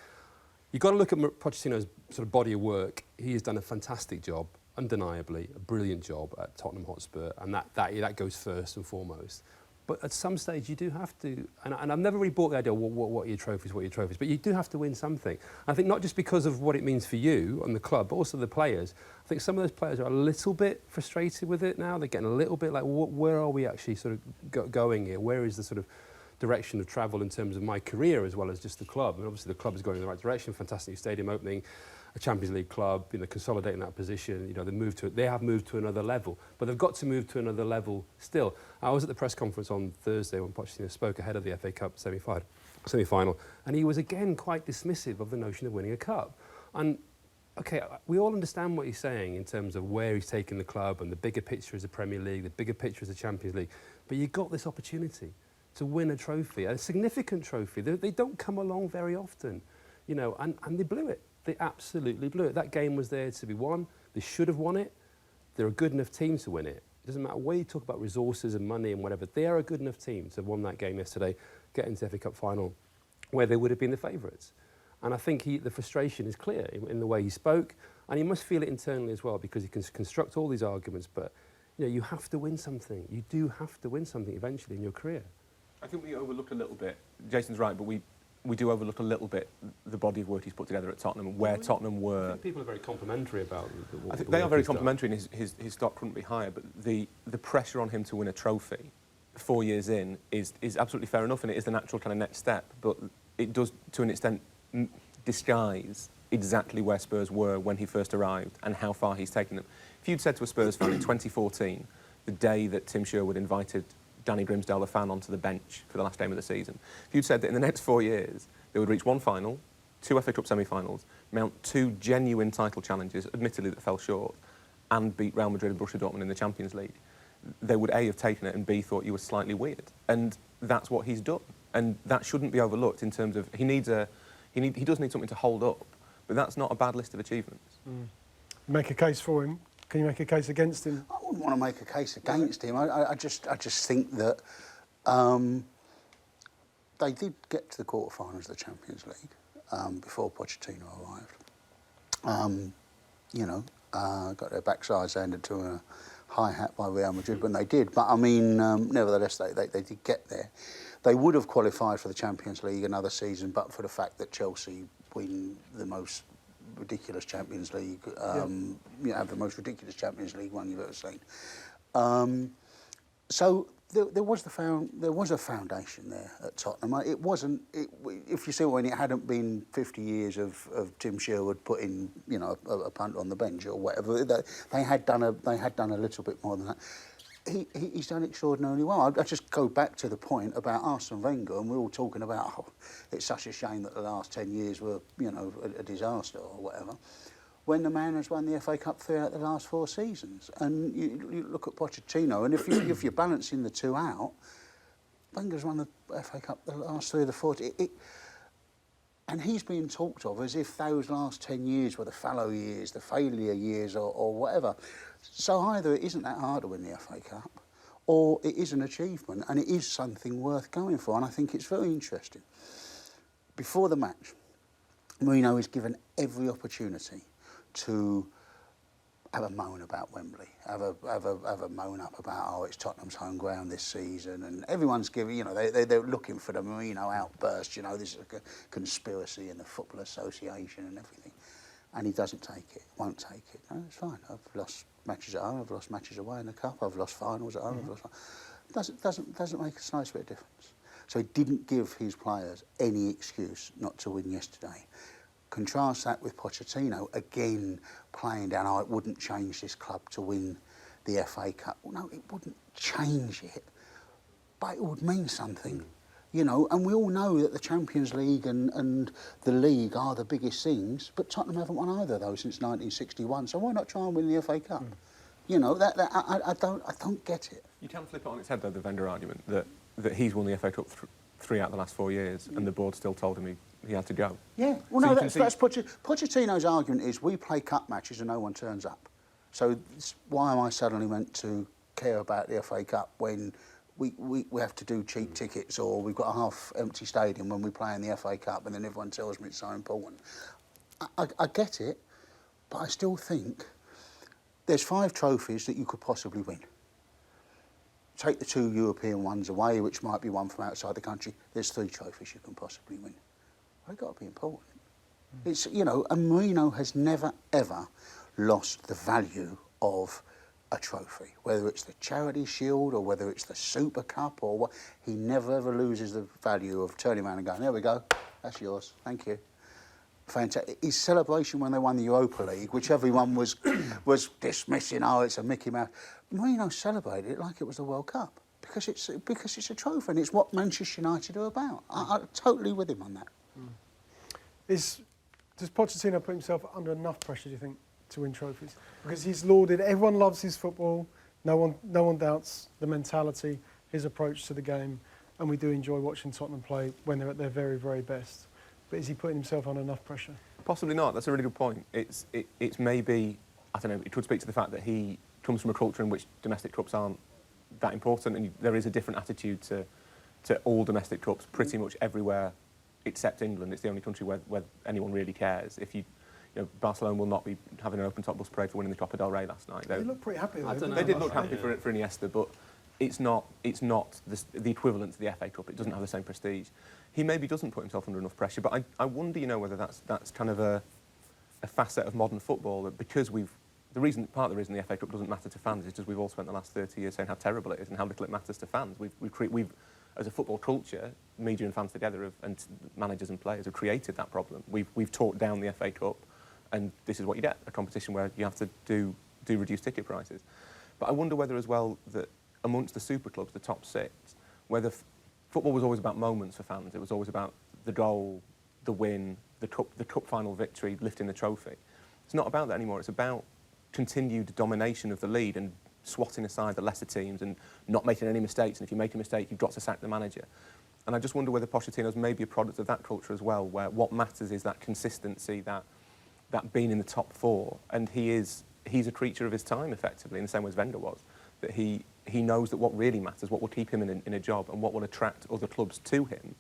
you've got to look at Pochettino's sort of body of work. He has done a fantastic job, undeniably, a brilliant job at Tottenham Hotspur, and that goes first and foremost. But at some stage, you do have to, and I've never really bought the idea, what are your trophies, but you do have to win something. I think not just because of what it means for you and the club, but also the players. I think some of those players are a little bit frustrated with it now. They're getting a little bit like, where are we actually sort of going here? Where is the sort of direction of travel in terms of my career as well as just the club? And obviously the club is going in the right direction, fantastic stadium opening, a Champions League club, consolidating that position. They have moved to another level, but they've got to move to another level still. I was at the press conference on Thursday when Pochettino spoke ahead of the FA Cup semi-final, and he was again quite dismissive of the notion of winning a cup. And okay, we all understand what he's saying in terms of where he's taking the club and the bigger picture as the Premier League, the bigger picture as the Champions League. But you got this opportunity to win a trophy, a significant trophy. They don't come along very often, and they blew it. They absolutely blew it. That game was there to be won. They should have won it. They're a good enough team to win it. It doesn't matter where you talk about resources and money and whatever. They are a good enough team to have won that game yesterday, get into the FA Cup final, where they would have been the favourites. And I think the frustration is clear in the way he spoke, and he must feel it internally as well, because he can construct all these arguments, but you have to win something. You do have to win something eventually in your career. I think we overlook a little bit, Jason's right, but we do overlook a little bit the body of work he's put together at Tottenham and where Tottenham were. I think people are very complimentary about I think they are very complimentary, and his stock couldn't be higher, but the pressure on him to win a trophy 4 years in is absolutely fair enough, and it is the natural kind of next step, but it does, to an extent, disguise exactly where Spurs were when he first arrived and how far he's taken them. If you'd said to a Spurs fan in 2014, the day that Tim Sherwood invited Danny Grimsdale, the fan, onto the bench for the last game of the season, if you'd said that in the next 4 years they would reach one final, 2 FA Cup semi-finals, mount 2 genuine title challenges, admittedly that fell short, and beat Real Madrid and Borussia Dortmund in the Champions League, they would A, have taken it, and B, thought you were slightly weird. And that's what he's done. And that shouldn't be overlooked in terms of he does need something to hold up, but that's not a bad list of achievements. Make a case for him. Can you make a case against him? I wouldn't want to make a case against him. I just think that they did get to the quarterfinals of the Champions League before Pochettino arrived. Got their backsides handed to a high hat by Real Madrid when they did. But I mean, nevertheless, they did get there. They would have qualified for the Champions League another season, but for the fact that Chelsea win the most ridiculous Champions League, have the most ridiculous Champions League one you've ever seen. So there was a foundation there at Tottenham. It wasn't. If you see when it hadn't been 50 years of Tim Sherwood putting a punt on the bench or whatever, they had done a little bit more than that. He's done extraordinarily well. I just go back to the point about Arsene Wenger, and we're all talking about, it's such a shame that the last 10 years were, a disaster or whatever. When the man has won the FA Cup throughout the last 4 seasons, and you look at Pochettino, and if you're balancing the two out, Wenger's won the FA Cup the last 3 of the 4. And he's being talked of as if those last 10 years were the fallow years, the failure years, or whatever. So either it isn't that hard to win the FA Cup, or it is an achievement, and it is something worth going for. And I think it's very interesting. Before the match, Mourinho is given every opportunity to have a moan about Wembley, have a moan up about, it's Tottenham's home ground this season, and everyone's giving, they're looking for the Mourinho outburst, this is a conspiracy in the Football Association and everything. And he doesn't take it, won't take it. No, it's fine. I've lost matches at home, I've lost matches away in the Cup, I've lost finals at home, doesn't make a slight bit of difference. So he didn't give his players any excuse not to win yesterday. Contrast that with Pochettino, again playing down, it wouldn't change this club to win the FA Cup. Well, no, it wouldn't change it, but it would mean something. And we all know that the Champions League and the league are the biggest things, but Tottenham haven't won either of those since 1961, so why not try and win the FA Cup? I don't get it. You can flip it on its head, though, the Wenger argument, that he's won the FA Cup 3 out of the last 4 years, and the board still told him he had to go. Yeah, well, so no, that's Pochettino's argument is we play cup matches and no one turns up. So why am I suddenly meant to care about the FA Cup when we have to do cheap tickets, or we've got a half-empty stadium when we play in the FA Cup, and then everyone tells me it's so important? I get it, but I still think there's 5 trophies that you could possibly win. take the 2 European ones away, which might be one from outside the country, there's 3 trophies you can possibly win. They've got to be important. It's, you know, and Mourinho has never, ever lost the value of a trophy, whether it's the Charity Shield or whether it's the Super Cup or what. He never, ever loses the value of turning around and going, there we go, that's yours, thank you. Fantastic. His celebration when they won the Europa League, which everyone was dismissing, oh, it's a Mickey Mouse. Mourinho celebrated it like it was the World Cup because it's a trophy and it's what Manchester United are about. I'm totally with him on that. Does Pochettino put himself under enough pressure, do you think, to win trophies? Because he's lauded, everyone loves his football, no one doubts the mentality, his approach to the game, and we do enjoy watching Tottenham play when they're at their very, very best. But is he putting himself under enough pressure? Possibly not. That's a really good point. It's maybe, I don't know, it could speak to the fact that he comes from a culture in which domestic cups aren't that important, and there is a different attitude to all domestic cups pretty much everywhere except England. It's the only country where anyone really cares. If you know, Barcelona will not be having an open-top bus parade for winning the Copa del Rey last night. They looked pretty happy, though. They did look happy for Iniesta, but it's not the equivalent to the FA Cup. It doesn't have the same prestige. He maybe doesn't put himself under enough pressure, but I wonder, you know, whether that's kind of a facet of modern football, that because part of the reason the FA Cup doesn't matter to fans is because we've all spent the last 30 years saying how terrible it is and how little it matters to fans. We've as a football culture, media and fans together, and managers and players have created that problem. We've talked down the FA Cup, and this is what you get, a competition where you have to do reduced ticket prices. But I wonder whether as well that amongst the super clubs, the top 6, whether football was always about moments for fans. It was always about the goal, the win, the cup final victory, lifting the trophy. It's not about that anymore. It's about continued domination of the lead and swatting aside the lesser teams and not making any mistakes. And if you make a mistake, you've got to sack the manager. And I just wonder whether Pochettino's maybe a product of that culture as well, where what matters is that consistency, that being in the top 4. And he's a creature of his time, effectively, in the same way as Wenger was. That he knows that what really matters, what will keep him in a job and what will attract other clubs to him,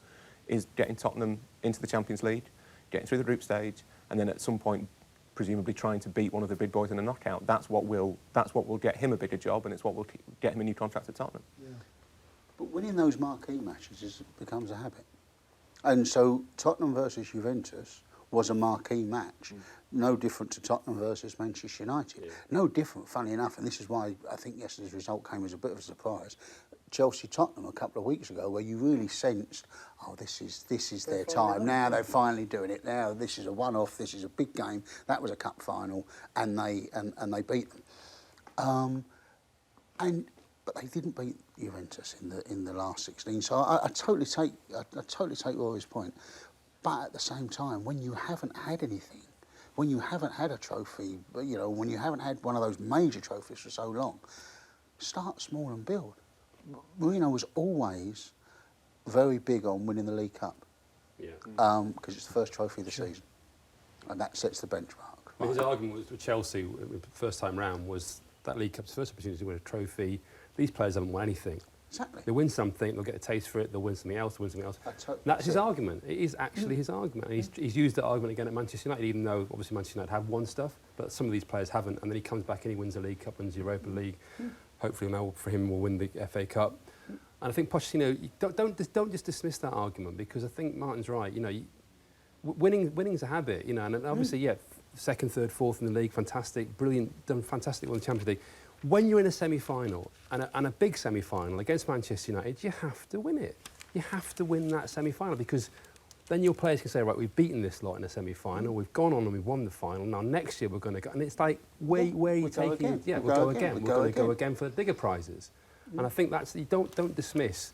is getting Tottenham into the Champions League, getting through the group stage, and then at some point, presumably trying to beat one of the big boys in a knockout. That's what will get him a bigger job, and it's what will get him a new contract at Tottenham. Yeah. But winning those marquee matches becomes a habit. And so Tottenham versus Juventus was a marquee match, no different to Tottenham versus Manchester United. Yeah. No different, funny enough, and this is why I think yesterday's result came as a bit of a surprise. Chelsea-Tottenham a couple of weeks ago, where you really sensed, oh, this is their time. Now they're finally doing it. Now this is a one-off. This is a big game. That was a cup final, and they beat them. But they didn't beat Juventus in the last 16. So I totally take Rory's point. But at the same time, when you haven't had anything, when you haven't had a trophy, you know, when you haven't had one of those major trophies for so long, start small and build. Mourinho was always very big on winning the League Cup. Yeah. Because it's the first trophy of the season, and that sets the benchmark. Well, his argument was with Chelsea, the first time round, was that League Cup's first opportunity to win a trophy. These players haven't won anything. Exactly. They win something, they'll get a taste for it, they'll win something else, That's his argument. It is actually his argument. And he's used that argument again at Manchester United, even though obviously Manchester United have won stuff, but some of these players haven't. And then he comes back and he wins the League Cup, wins the Europa League. Hopefully now for him we'll win the FA Cup. And I think Pochettino, don't just dismiss that argument, because I think Martin's right. You know, winning's a habit. You know, and obviously, second, third, fourth in the league, fantastic, brilliant, done fantastic with the Champions League. When you're in a semi-final, and a big semi-final against Manchester United, you have to win it. You have to win that semi-final, because then your players can say, right, we've beaten this lot in a semi-final, we've gone on and we've won the final, now next year we're going to go. And it's like, where are you taking... Yeah, we'll go again. We're going to go again for the bigger prizes. And I think that's... Don't dismiss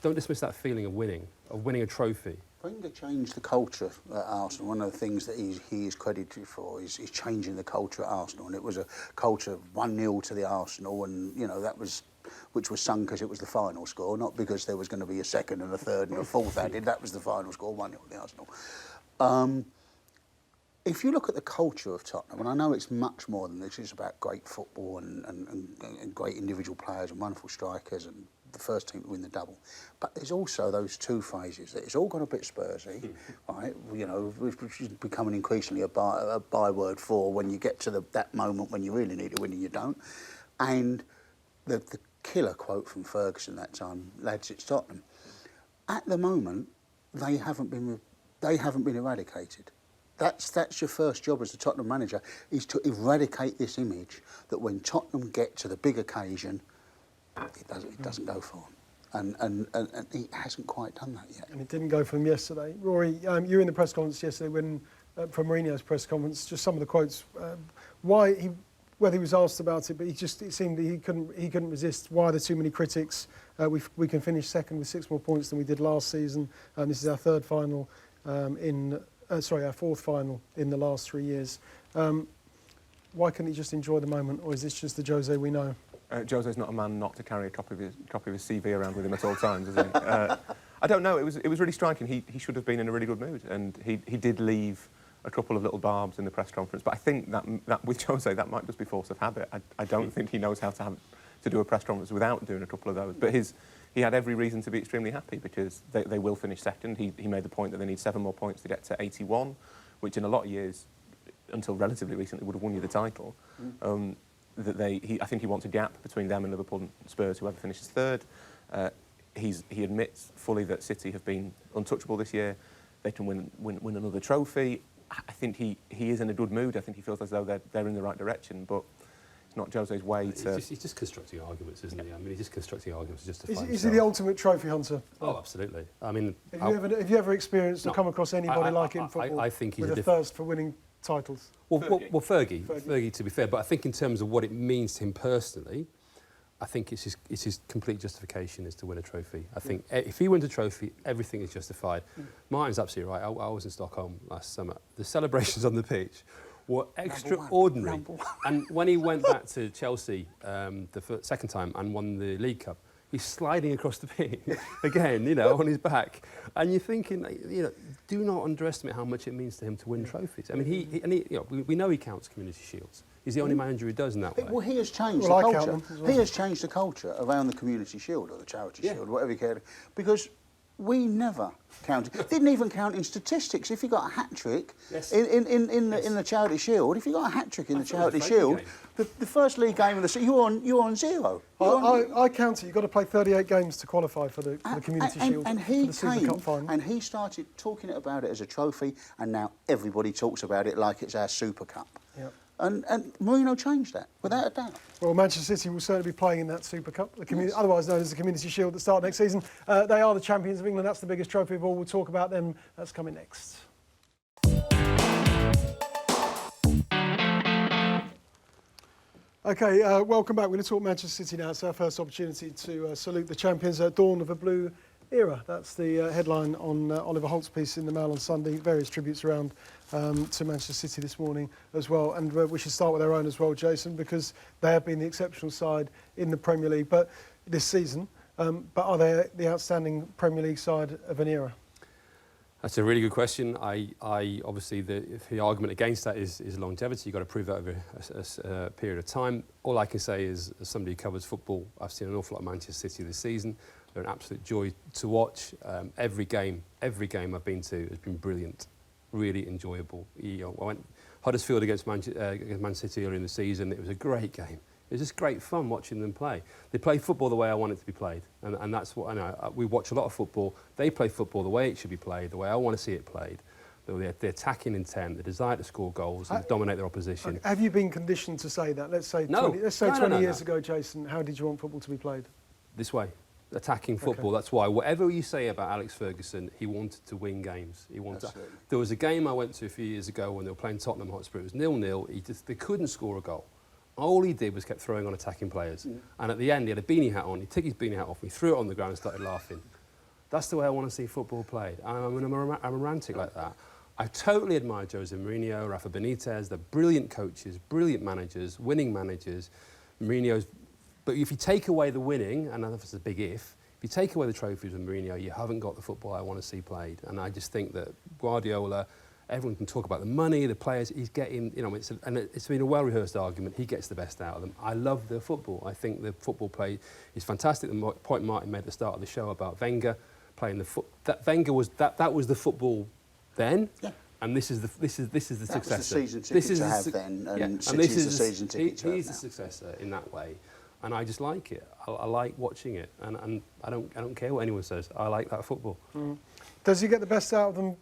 that feeling of winning a trophy. Wenger changed the culture at Arsenal. One of the things that he is credited for is changing the culture at Arsenal. And it was a culture of 1-0 to the Arsenal, and you know which was sung because it was the final score, not because there was going to be a second and a third and a fourth added. That was the final score, 1-0 to the Arsenal. If you look at the culture of Tottenham, and I know it's much more than this, it's about great football and great individual players and wonderful strikers and the first team to win the double. But there's also those two phases that it's all got a bit Spursy, right? You know, which is becoming increasingly a byword for when you get to that moment when you really need to win and you don't. And the killer quote from Ferguson that time, lads, it's Tottenham. At the moment, they haven't been eradicated. That's your first job as the Tottenham manager, is to eradicate this image that when Tottenham get to the big occasion, it doesn't go for them. And he hasn't quite done that yet. And it didn't go for them yesterday. Rory, you were in the press conference yesterday when, from Mourinho's press conference, just some of the quotes, whether he was asked about it, but it seemed that he couldn't resist. Why are there too many critics? We can finish second with 6 more points than we did last season. This is our third final our fourth final in the last 3 years. Why couldn't he just enjoy the moment, or is this just the Jose we know? Jose's not a man not to carry a copy of his CV around with him at all times, is he? I don't know. It was really striking. He should have been in a really good mood, and he did leave a couple of little barbs in the press conference. But I think that with Jose, that might just be force of habit. I don't think he knows how to do a press conference without doing a couple of those. But he had every reason to be extremely happy, because they will finish second. He made the point that they need 7 more points to get to 81, which in a lot of years, until relatively recently, would have won you the title. I think he wants a gap between them and Liverpool and Spurs, whoever finishes third. He admits fully that City have been untouchable this year. They can win another trophy. I think he is in a good mood. I think he feels as though they're in the right direction, but it's not Jose's way to... He's just constructing arguments, isn't he? I mean, he's just constructing arguments to justify himself. Is he the ultimate trophy hunter? Oh, absolutely. I mean... Have you ever experienced or come across anybody like it in football I think he's with a thirst for winning titles? Well, Fergie, to be fair, but I think in terms of what it means to him personally, I think it's his complete justification is to win a trophy. I think if he wins a trophy, everything is justified. Martin's absolutely right. I was in Stockholm last summer. The celebrations on the pitch were extraordinary. And when he went back to Chelsea the second time and won the League Cup, he's sliding across the pitch again, on his back. And you're thinking, do not underestimate how much it means to him to win trophies. I mean, we know he counts Community Shields. He's the only manager who does in that way. Well, he has changed the culture. He has changed the culture around the Community Shield or the Charity Shield, whatever you care, because we never counted. Didn't even count in statistics. If you got a hat trick in the Charity Shield, if you got a hat trick in the Charity Shield, the first league game of the season, you're on 0. I count it. You've got to play 38 games to qualify for the Community Shield. And he for the Super Cup final. And he started talking about it as a trophy, and now everybody talks about it like it's our Super Cup. Yep. And Mourinho changed that, without a doubt. Well, Manchester City will certainly be playing in that Super Cup, otherwise known as the Community Shield, at the start of next season. They are the champions of England. That's the biggest trophy of all. We'll talk about them. That's coming next. OK, welcome back. We're going to talk Manchester City now. It's our first opportunity to salute the champions at dawn of a blue era. That's the headline on Oliver Holt's piece in the Mail on Sunday. Various tributes around to Manchester City this morning as well. And we should start with our own as well, Jason, because they have been the exceptional side in the Premier League this season. But are they the outstanding Premier League side of an era? That's a really good question. I obviously, the argument against that is longevity. You've got to prove that over a period of time. All I can say is, as somebody who covers football, I've seen an awful lot of Manchester City this season. They're an absolute joy to watch. Every game I've been to has been brilliant, really enjoyable. I went Huddersfield against Man City earlier in the season. It was a great game. It was just great fun watching them play. They play football the way I want it to be played, and that's what I know. We watch a lot of football. They play football the way it should be played, the way I want to see it played. The attacking intent, the desire to score goals and dominate their opposition. Have you been conditioned to say that? Let's say 20 years ago, Jason, how did you want football to be played? This way. Attacking football. Okay. That's why whatever you say about Alex Ferguson, he wanted to win games. He wanted. There was a game I went to a few years ago when they were playing Tottenham Hotspur. It was 0-0. They couldn't score a goal. All he did was kept throwing on attacking players. And at the end, he had a beanie hat on. He took his beanie hat off. He threw it on the ground and started laughing. That's the way I want to see football played. I'm a romantic like that. I totally admire Jose Mourinho, Rafa Benitez. They're brilliant coaches, brilliant managers, winning managers. Mourinho's. But if you take away the winning, and that's a big if you take away the trophies with Mourinho, you haven't got the football I want to see played. And I just think that Guardiola, everyone can talk about the money, the players, he's getting, it's been a well-rehearsed argument, he gets the best out of them. I love the football. I think the football play is fantastic. The point Martin made at the start of the show about Wenger playing the Wenger was that was the football then. Yeah. And this is the successor. That was the season ticket to have then, and City's the season ticket to have now. He's the successor in that way. and I just like it. I like watching it, and I don't care what anyone says. I like that football. Does he get the best out of them,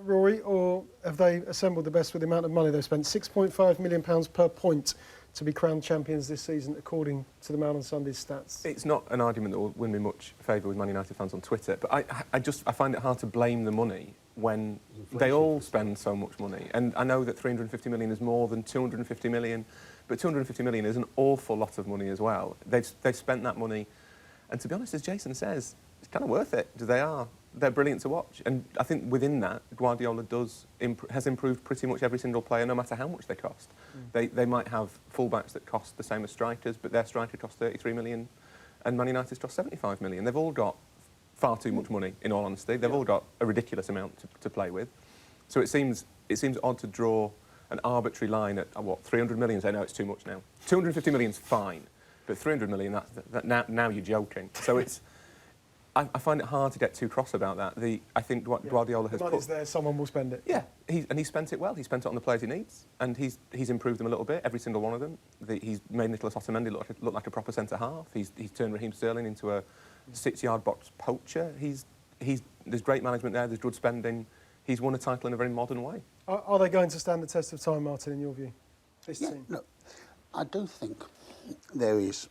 Rory, or have they assembled the best with the amount of money they've spent? £6.5 million per point to be crowned champions this season, according to the Mail on Sunday's stats. It's not an argument that will win me much favour with Man United fans on Twitter, but I find it hard to blame the money when they all spend so much money. And I know that 350 million is more than 250 million, but 250 million is an awful lot of money as well. They've spent that money, and to be honest, as Jason says, it's kind of worth it. They're brilliant to watch. And I think within that, Guardiola has improved pretty much every single player, no matter how much they cost. They might have fullbacks that cost the same as strikers, but their striker costs 33 million and Man United's cost 75 million. They've all got far too much money, in all honesty. They've all got a ridiculous amount to play with. So it seems odd to draw an arbitrary line at, 300 million? Say, no, it's too much now. 250 million's fine, but 300 million, now you're joking. So I find it hard to get too cross about that. I think Guardiola has money's there, someone will spend it. Yeah, he spent it well. He spent it on the players he needs, and he's improved them a little bit, every single one of them. He's made Nicolas Otamendi look like a proper centre-half. He's turned Raheem Sterling into a 6-yard box poacher. There's great management there, there's good spending. He's won a title in a very modern way. Are they going to stand the test of time, Martin, in your view, this team? Look, I do think there is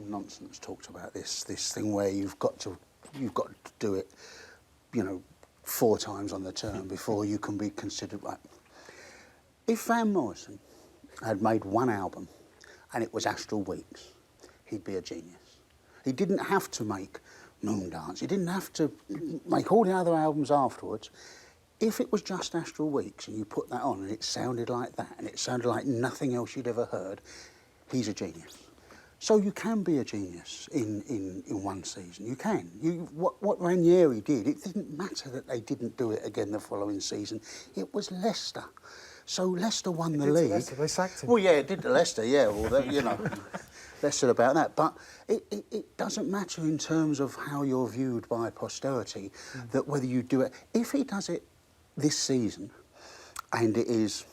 nonsense talked about this thing where you've got to do it, 4 times on the term before you can be considered right. If Van Morrison had made one album and it was Astral Weeks, he'd be a genius. He didn't have to make Moondance. He didn't have to make all the other albums afterwards. If it was just Astral Weeks and you put that on and it sounded like that and it sounded like nothing else you'd ever heard, he's a genius. So you can be a genius in one season. You can. What Ranieri did, it didn't matter that they didn't do it again the following season. It was Leicester. So Leicester won the league. Leicester, they sacked him. Well, yeah, it did to Leicester, yeah. Well, less said about that. But it doesn't matter in terms of how you're viewed by posterity, that whether you do it. If he does it this season, and it is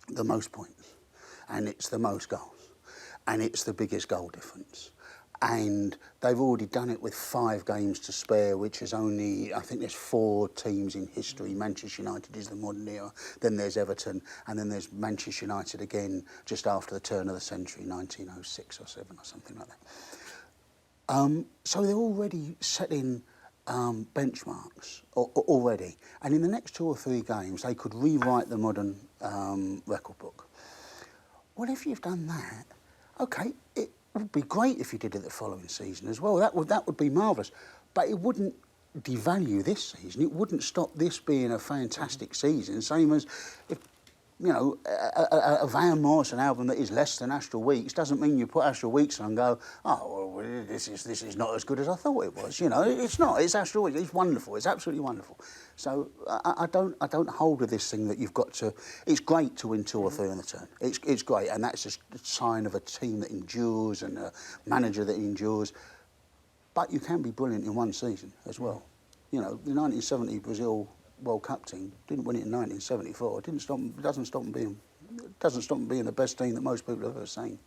the most points, and it's the most goals, and it's the biggest goal difference, and they've already done it with 5 games to spare, which is only, I think there's 4 teams in history. Manchester United is the modern era, then there's Everton, and then there's Manchester United again just after the turn of the century, 1906 or 7 or something like that. So they're already setting benchmarks already, and in the next 2 or 3 games they could rewrite the modern record book. Well, if you've done that, okay, it would be great if you did it the following season as well. That would be marvellous. But it wouldn't devalue this season. It wouldn't stop this being a fantastic season. Same as if, a Van Morrison album that is less than Astral Weeks doesn't mean you put Astral Weeks on and go, oh, well, this is not as good as I thought it was. It's not. It's Astral Weeks. It's wonderful. It's absolutely wonderful. So I don't hold with this thing that you've got to. It's great to win 2 or 3 on the turn. It's great, and that's a sign of a team that endures and a manager that endures. But you can be brilliant in one season as well. The 1970 Brazil World Cup team didn't win it in 1974. It doesn't stop them being the best team that most people have ever seen.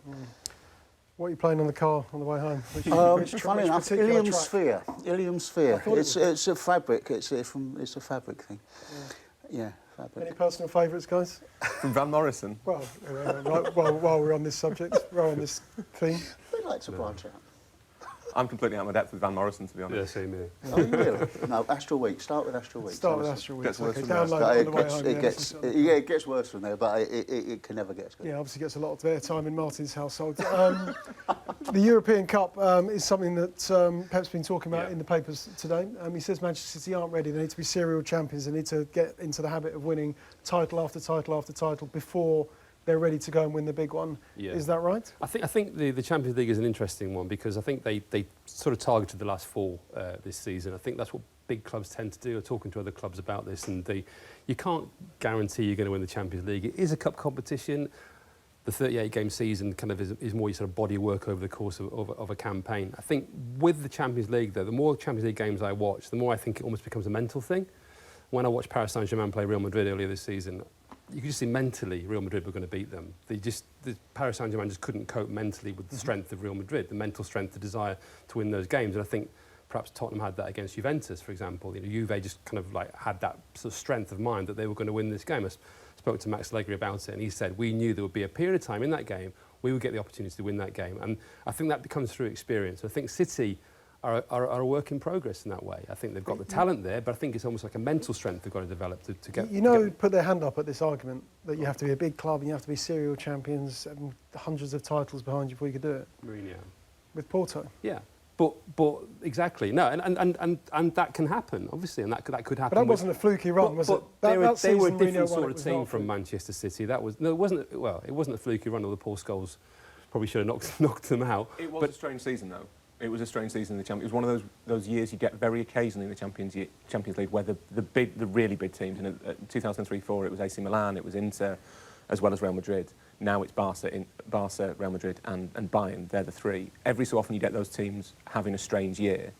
What are you playing on the car on the way home? Funny enough, Ilium Sphere. Ilium Sphere. It's a fabric. It's a fabric thing. Yeah, fabric. Any personal favourites, guys? From Van Morrison? Well, while we're on this subject, we're on this theme. We'd like to branch out. I'm completely out of my depth with Van Morrison, to be honest. Yeah, same here. Oh, really? No, Astral Weeks. Start with Astral Weeks. Start with Astral Weeks. Gets worse Okay, from there. download it on the way home. It gets worse from there, but it can never get as good. Yeah, obviously gets a lot of airtime in Martin's household. The European Cup is something that Pep's been talking about in the papers today. He says Manchester City aren't ready. They need to be serial champions. They need to get into the habit of winning title after title after title before they're ready to go and win the big one. Yeah. Is that right? I think the Champions League is an interesting one because I think they sort of targeted the last 4 this season. I think that's what big clubs tend to do. I'm talking to other clubs about this, and you can't guarantee you're going to win the Champions League. It is a cup competition. The 38-game season kind of is more your sort of body work over the course of a campaign. I think with the Champions League, though, the more Champions League games I watch, the more I think it almost becomes a mental thing. When I watched Paris Saint-Germain play Real Madrid earlier this season, you could just see mentally Real Madrid were going to beat them. The Paris Saint-Germain just couldn't cope mentally with the strength of Real Madrid, the mental strength, the desire to win those games. And I think perhaps Tottenham had that against Juventus, for example. You know, Juve just kind of like had that sort of strength of mind that they were going to win this game. I spoke to Max Allegri about it, and he said, we knew there would be a period of time in that game we would get the opportunity to win that game. And I think that comes through experience. I think City are a work in progress in that way. I think they've got the talent there, but I think it's almost like a mental strength they've got to develop to get... You know, put their hand up at this argument that you have to be a big club and you have to be serial champions and hundreds of titles behind you before you could do it. Mourinho. With Porto. Yeah. But exactly, no, and that can happen, obviously, and that could happen. But that wasn't a fluky run, was it? They were a different sort of team from Manchester City. It wasn't a fluky run. All the Paul Scholes probably should have knocked them out. It was a strange season, though. It was a strange season in the Champions. It was one of those years you get very occasionally in the Champions League where the really big teams. In 2003-04, it was AC Milan, it was Inter, as well as Real Madrid. Now it's Barca, Real Madrid, and Bayern. They're the three. Every so often you get those teams having a strange year.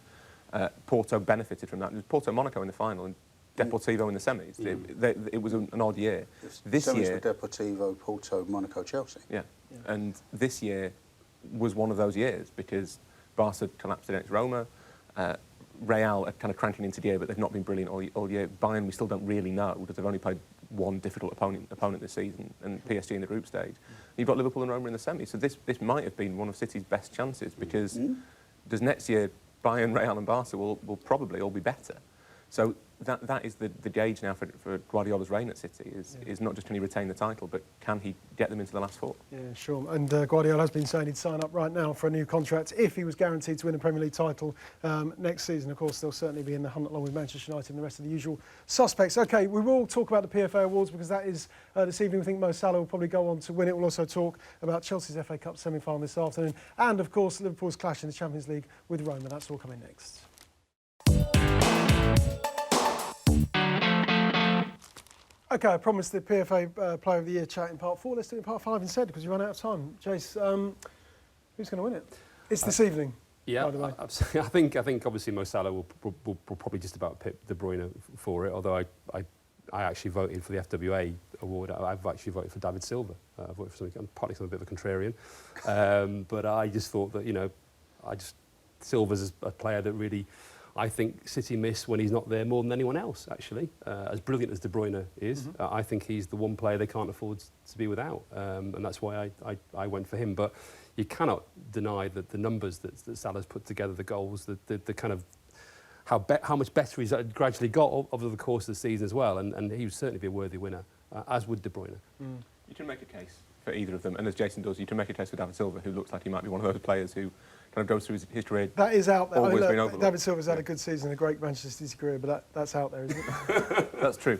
Porto benefited from that. It was Porto-Monaco in the final and Deportivo in the semis. It was an odd year. This year, were Deportivo, Porto, Monaco, Chelsea. Yeah, and this year was one of those years because Barca collapsed against Roma. Real are kind of cranking into the year, but they've not been brilliant all year. Bayern, we still don't really know because they've only played one difficult opponent this season, and PSG in the group stage. You've got Liverpool and Roma in the semi, so this might have been one of City's best chances because does next year Bayern, Real and Barca will probably all be better. So that is the gauge now for Guardiola's reign at City is not just can he retain the title, but can he get them into the last four? Yeah, sure. And Guardiola has been saying he'd sign up right now for a new contract if he was guaranteed to win a Premier League title next season. Of course, they'll certainly be in the hunt along with Manchester United and the rest of the usual suspects. OK, we will talk about the PFA Awards because that is this evening. We think Mo Salah will probably go on to win it. We'll also talk about Chelsea's FA Cup semi-final this afternoon and, of course, Liverpool's clash in the Champions League with Roma. That's all coming next. OK, I promised the PFA Player of the Year chat in part 4. Let's do it in part 5 instead because we run out of time. Jace, who's going to win it? It's this evening. Yeah, by the way. I think obviously Mo Salah will probably just about pip De Bruyne for it. Although I actually voted for the FWA award. I've actually voted for David Silva. I voted for something. I'm partly a bit of a contrarian, but I just thought that Silva's a player that really. I think City miss when he's not there more than anyone else, actually. As brilliant as De Bruyne is, I think he's the one player they can't afford to be without. And that's why I went for him. But you cannot deny that the numbers that Salah's put together, the goals, the kind of how much better he's gradually got over the course of the season as well. And he would certainly be a worthy winner, as would De Bruyne. You can make a case for either of them. And as Jason does, you can make a case for David Silva, who looks like he might be one of those players who kind of goes through his career. That is out there. Always been overlooked. David Silva's had a good season, a great Manchester City career, but that's out there, isn't it? That's true.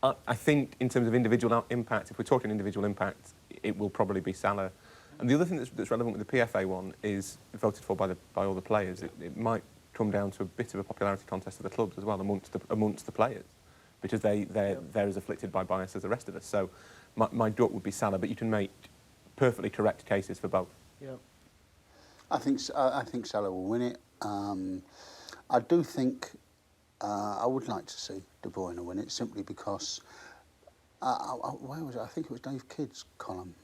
I think in terms of individual impact, if we're talking individual impact, it will probably be Salah. And the other thing that's relevant with the PFA one is voted for by all the players. It might come down to a bit of a popularity contest of the clubs as well amongst the players, because they're as afflicted by bias as the rest of us. So my gut would be Salah, but you can make perfectly correct cases for both. Yeah. I think Salah will win it. I do think I would like to see De Bruyne win it simply because where was it? I think it was Dave Kidd's column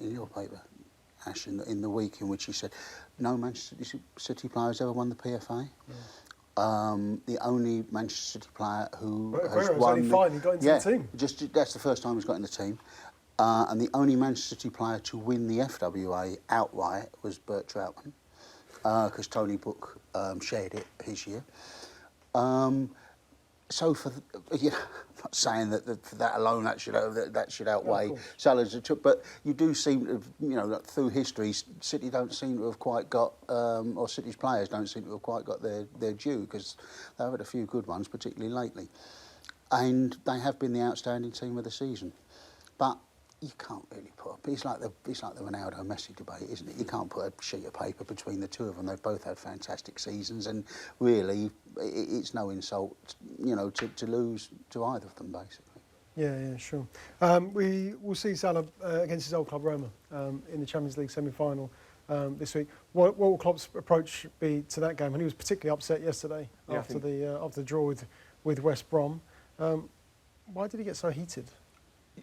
in your paper, Ashton, in the week in which he said no Manchester City player has ever won the PFA. Yeah. The only Manchester City player who has won. He got into the team. That's the first time he's got in the team. And the only Manchester City player to win the FWA outright was Burt Troutman, because Tony Book shared it his year. So I'm not saying that for that alone that should outweigh Salah's, but you do seem to, through history, City don't seem to have quite got, or City's players don't seem to have quite got their due because they've had a few good ones, particularly lately, and they have been the outstanding team of the season, but. You can't really put up. It's like the Ronaldo Messi debate, isn't it? You can't put a sheet of paper between the two of them. They've both had fantastic seasons, and really, it's no insult, to lose to either of them, basically. Yeah, sure. We will see Salah against his old club Roma in the Champions League semi-final this week. What will Klopp's approach be to that game? And he was particularly upset yesterday after the draw with West Brom. Why did he get so heated?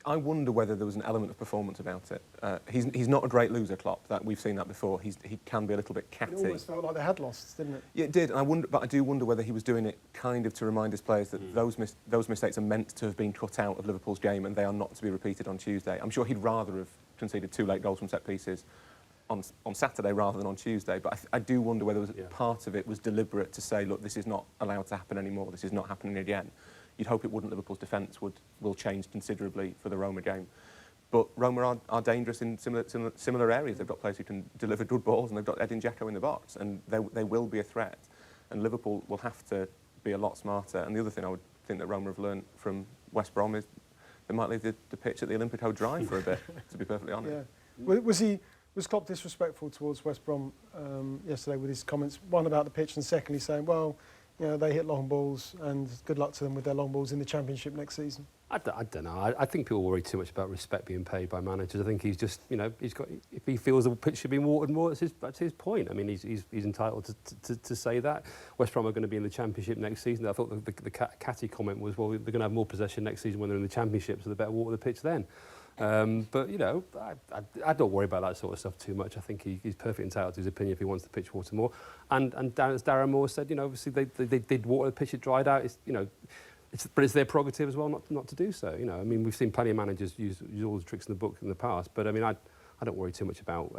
I wonder whether there was an element of performance about it. He's not a great loser, Klopp. That we've seen that before. He can be a little bit catty. It almost felt like they had lost, didn't it? Yeah, it did. And I do wonder whether he was doing it kind of to remind his players that those mistakes are meant to have been cut out of Liverpool's game and they are not to be repeated on Tuesday. I'm sure he'd rather have conceded 2 late goals from set pieces on Saturday rather than on Tuesday. But I do wonder whether part of it was deliberate to say, look, this is not allowed to happen anymore. This is not happening again. You'd hope it wouldn't. Liverpool's defence will change considerably for the Roma game. But Roma are dangerous in similar areas. They've got players who can deliver good balls and they've got Edin Dzeko in the box and they will be a threat. And Liverpool will have to be a lot smarter. And the other thing I would think that Roma have learned from West Brom is they might leave the pitch at the Olympico dry for a bit, to be perfectly honest. Yeah. Was Klopp disrespectful towards West Brom yesterday with his comments, one about the pitch and secondly saying, well, you know, they hit long balls and good luck to them with their long balls in the Championship next season? I don't know. I think people worry too much about respect being paid by managers. I think he's just, you know, if he feels the pitch should be watered more, that's his point. I mean, he's entitled to say that. West Brom are going to be in the Championship next season. I thought the catty comment was, well, they're going to have more possession next season when they're in the Championship, so they better water the pitch then. But, you know, I don't worry about that sort of stuff too much. I think he's perfectly entitled to his opinion if he wants the pitch water more. And as Darren Moore said, you know, obviously they did water the pitch, it dried out. It's, you know, but it's their prerogative as well not to do so. You know, I mean, we've seen plenty of managers use all the tricks in the book in the past. But I mean, I don't worry too much about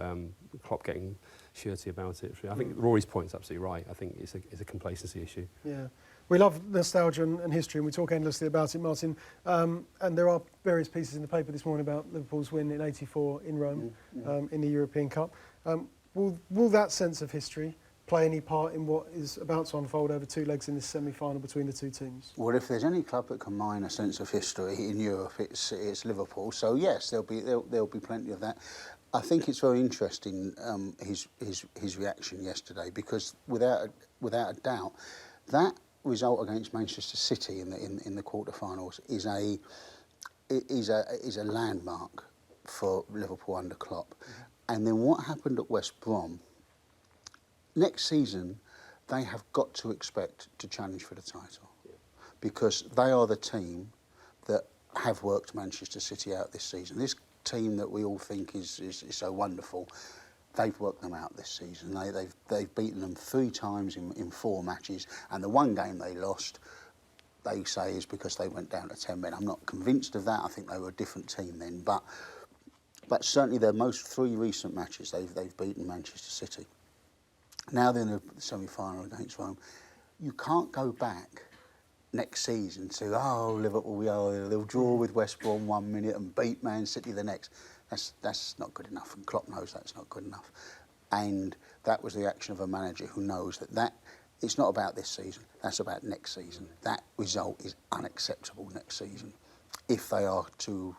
Klopp getting shirty about it. I think Rory's point's absolutely right. I think it's a complacency issue. Yeah. We love nostalgia and history, and we talk endlessly about it, Martin. And there are various pieces in the paper this morning about Liverpool's win in '84 in Rome in the European Cup. Will that sense of history play any part in what is about to unfold over 2 legs in this semi-final between the 2 teams? Well, if there's any club that can mine a sense of history in Europe, it's Liverpool. So yes, there'll be plenty of that. I think it's very interesting his reaction yesterday because without a doubt, that result against Manchester City in the quarterfinals is a landmark for Liverpool under Klopp. And then what happened at West Brom? Next season, they have got to expect to challenge for the title because they are the team that have worked Manchester City out this season. This team that we all think is so wonderful, they've worked them out this season. They've beaten them 3 times in 4 matches, and the one game they lost, they say, is because they went down to 10 men. I'm not convinced of that. I think they were a different team then, but certainly their most 3 recent matches, they've beaten Manchester City. Now they're in the semi-final against Rome. You can't go back next season to, Liverpool, they'll draw with West Brom 1 minute and beat Man City the next. That's not good enough, and Klopp knows that's not good enough. And that was the action of a manager who knows that it's not about this season, that's about next season. That result is unacceptable next season if they are to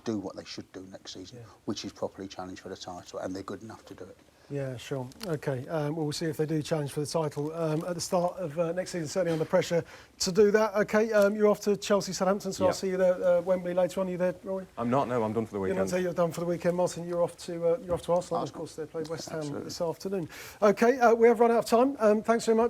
do what they should do next season, which is properly challenge for the title, and they're good enough to do it. Yeah, sure. OK, well, we'll see if they do challenge for the title at the start of next season, certainly under pressure to do that. OK, you're off to Chelsea, Southampton, so I'll see you there at Wembley later on. Are you there, Rory? I'm not, no, I'm done for the weekend. You're done for the weekend. Martin, you're off to Arsenal. Of course, they play West Ham this afternoon. OK, we have run out of time. Thanks very much.